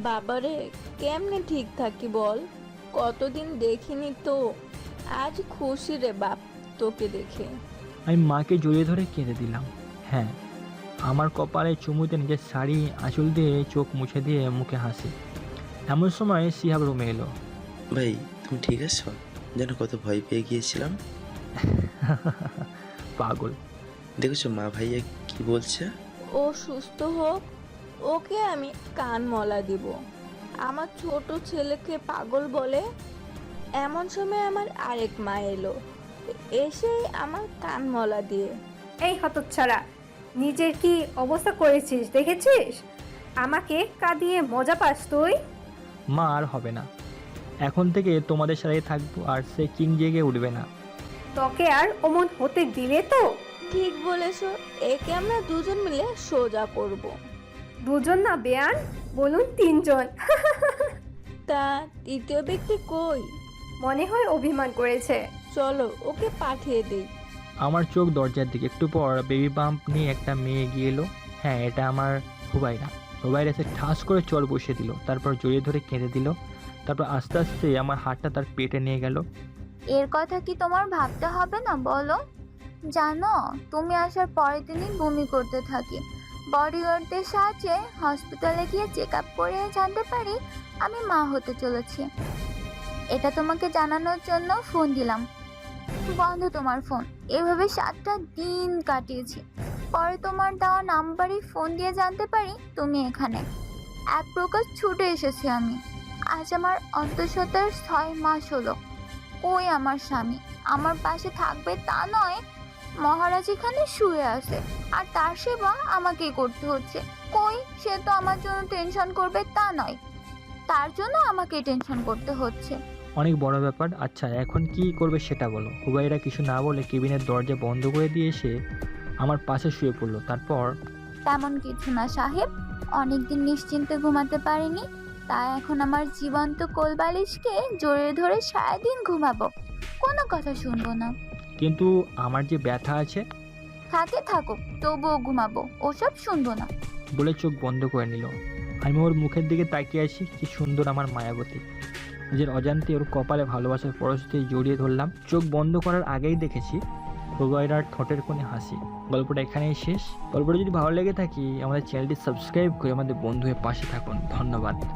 বাবারে, কেমনে ঠিক থাকি বল, কতদিন দেখিনি তো। আজ খুশি রে বাপ তোকে দেখে। আমি মাকে জড়িয়ে ধরে কেঁদে দিলাম। হ্যাঁ, আমার কপালে চুমুতে নিজের শাড়ি আঁচল দিয়ে চোখ মুছে দিয়ে মুখে হাসি। এমন সময় শিহাব রুমে এলো। ভাই তুমি ঠিক আছো? যেন কত ভয় পেয়ে গিয়েছিলাম। পাগল। দেখেছো মা ভাইয়া কি বলছে? ও সুস্থ হোক, ওকে আমি কান মলা দিব। আমার ছোট ছেলেকে পাগল বলে। এমন সময় আমার আরেক মা এলো, এসেই আমার কান মলা দিয়ে। এই হতচ্ছাড়া, নিজের কি অবস্থা করেছিস দেখেছিস? আমাকে কাঁদিয়ে মজা পাস তুই? মা আর হবে না, এখন থেকে তোমাদের সাথেই থাকবো, আর সে কিং জেগে উঠবে না। তোকে আর অমন হতে দিলে তো? ঠিক বলেছো, একে আমরা দুজন মিলে সোজা করব। দুজন না বেয়ান, বলুন 3 জন। তা তৃতীয় ব্যক্তি কই? মনে হয় অভিমান করেছে। চলো ওকে পাঠিয়ে দেই। আমার চোখ দরজার দিকে। একটু পর বেবি বাম্প নিয়ে একটা মেয়ে এগিয়ে এলো। হ্যাঁ, এটা আমার হুবাইরা। হুবাইরা এসে ঠাস করে চর বসিয়ে দিল, তারপর জড়িয়ে ধরে কেঁদে দিল। তারপর আস্তে আস্তে আমার হাতটা তার পেটে নিয়ে গেল। এর কথা কি তোমার ভাবতে হবে না বলো? জানো, তুমি আসার পরের দিনই বমি করতে থাকি। বডিগার্ডদের সাহায্যে হসপিটালে গিয়ে চেক আপ করে জানতে পারি আমি মা হতে চলেছি। এটা তোমাকে জানানোর জন্য ফোন দিলাম। বন্ধ তোমার ফোন। এভাবে 7টা দিন কাটিয়েছি। পরে তোমার দেওয়া নাম্বারই ফোন দিয়ে জানতে পারি তুমি এখানে। এক প্রকার ছুটে এসেছি আমি। আজ আমার অন্তঃসত্ত্বার 6 মাস হলো। ওই আমার স্বামী আমার পাশে থাকবে তা নয়, মহারাজ এখানে শুয়ে আছে আর তার সেবা আমাকেই করতে হচ্ছে। কই, সে তো আমার জন্য টেনশন করবে তা নয়, তার জন্য আমাকেই টেনশন করতে হচ্ছে। অনেক বড় ব্যাপার। আচ্ছা, এখন কি করবে সেটা বলো। হুবাইরা কিছু না বলে কেবিনের দরজা বন্ধ করে দিয়ে এসে আমার পাশে শুয়ে পড়লো। তারপর তেমন কিছু না সাহেব, অনেকদিন নিশ্চিন্তে ঘুমাতে পারিনি, তাই এখন আমার জীবন্ত কোলবালিশকে জড়িয়ে ধরে সারাদিন ঘুমাবো, কোনো কথা শুনবো না। কিন্তু আমার যে ব্যথা আছে। থাকে থাকুক, তবুও ঘুমাবো, ওসব শুনবো না। বলে চোখ বন্ধ করে নিল। আমি ওর মুখের দিকে তাকিয়ে আছি। কি সুন্দর আমার মায়াবতী। নিজের অজান্তে ওর কপালে ভালোবাসার পরশ দিয়ে জড়িয়ে ধরলাম। চোখ বন্ধ করার আগেই দেখেছি হুবাইরার ঠোঁটের কোণে হাসি। গল্পটা এখানেই শেষ। গল্পটা যদি ভালো লেগে থাকে আমাদের চ্যানেলটি সাবস্ক্রাইব করে আমাদের বন্ধু হয়ে পাশে থাকুন। ধন্যবাদ।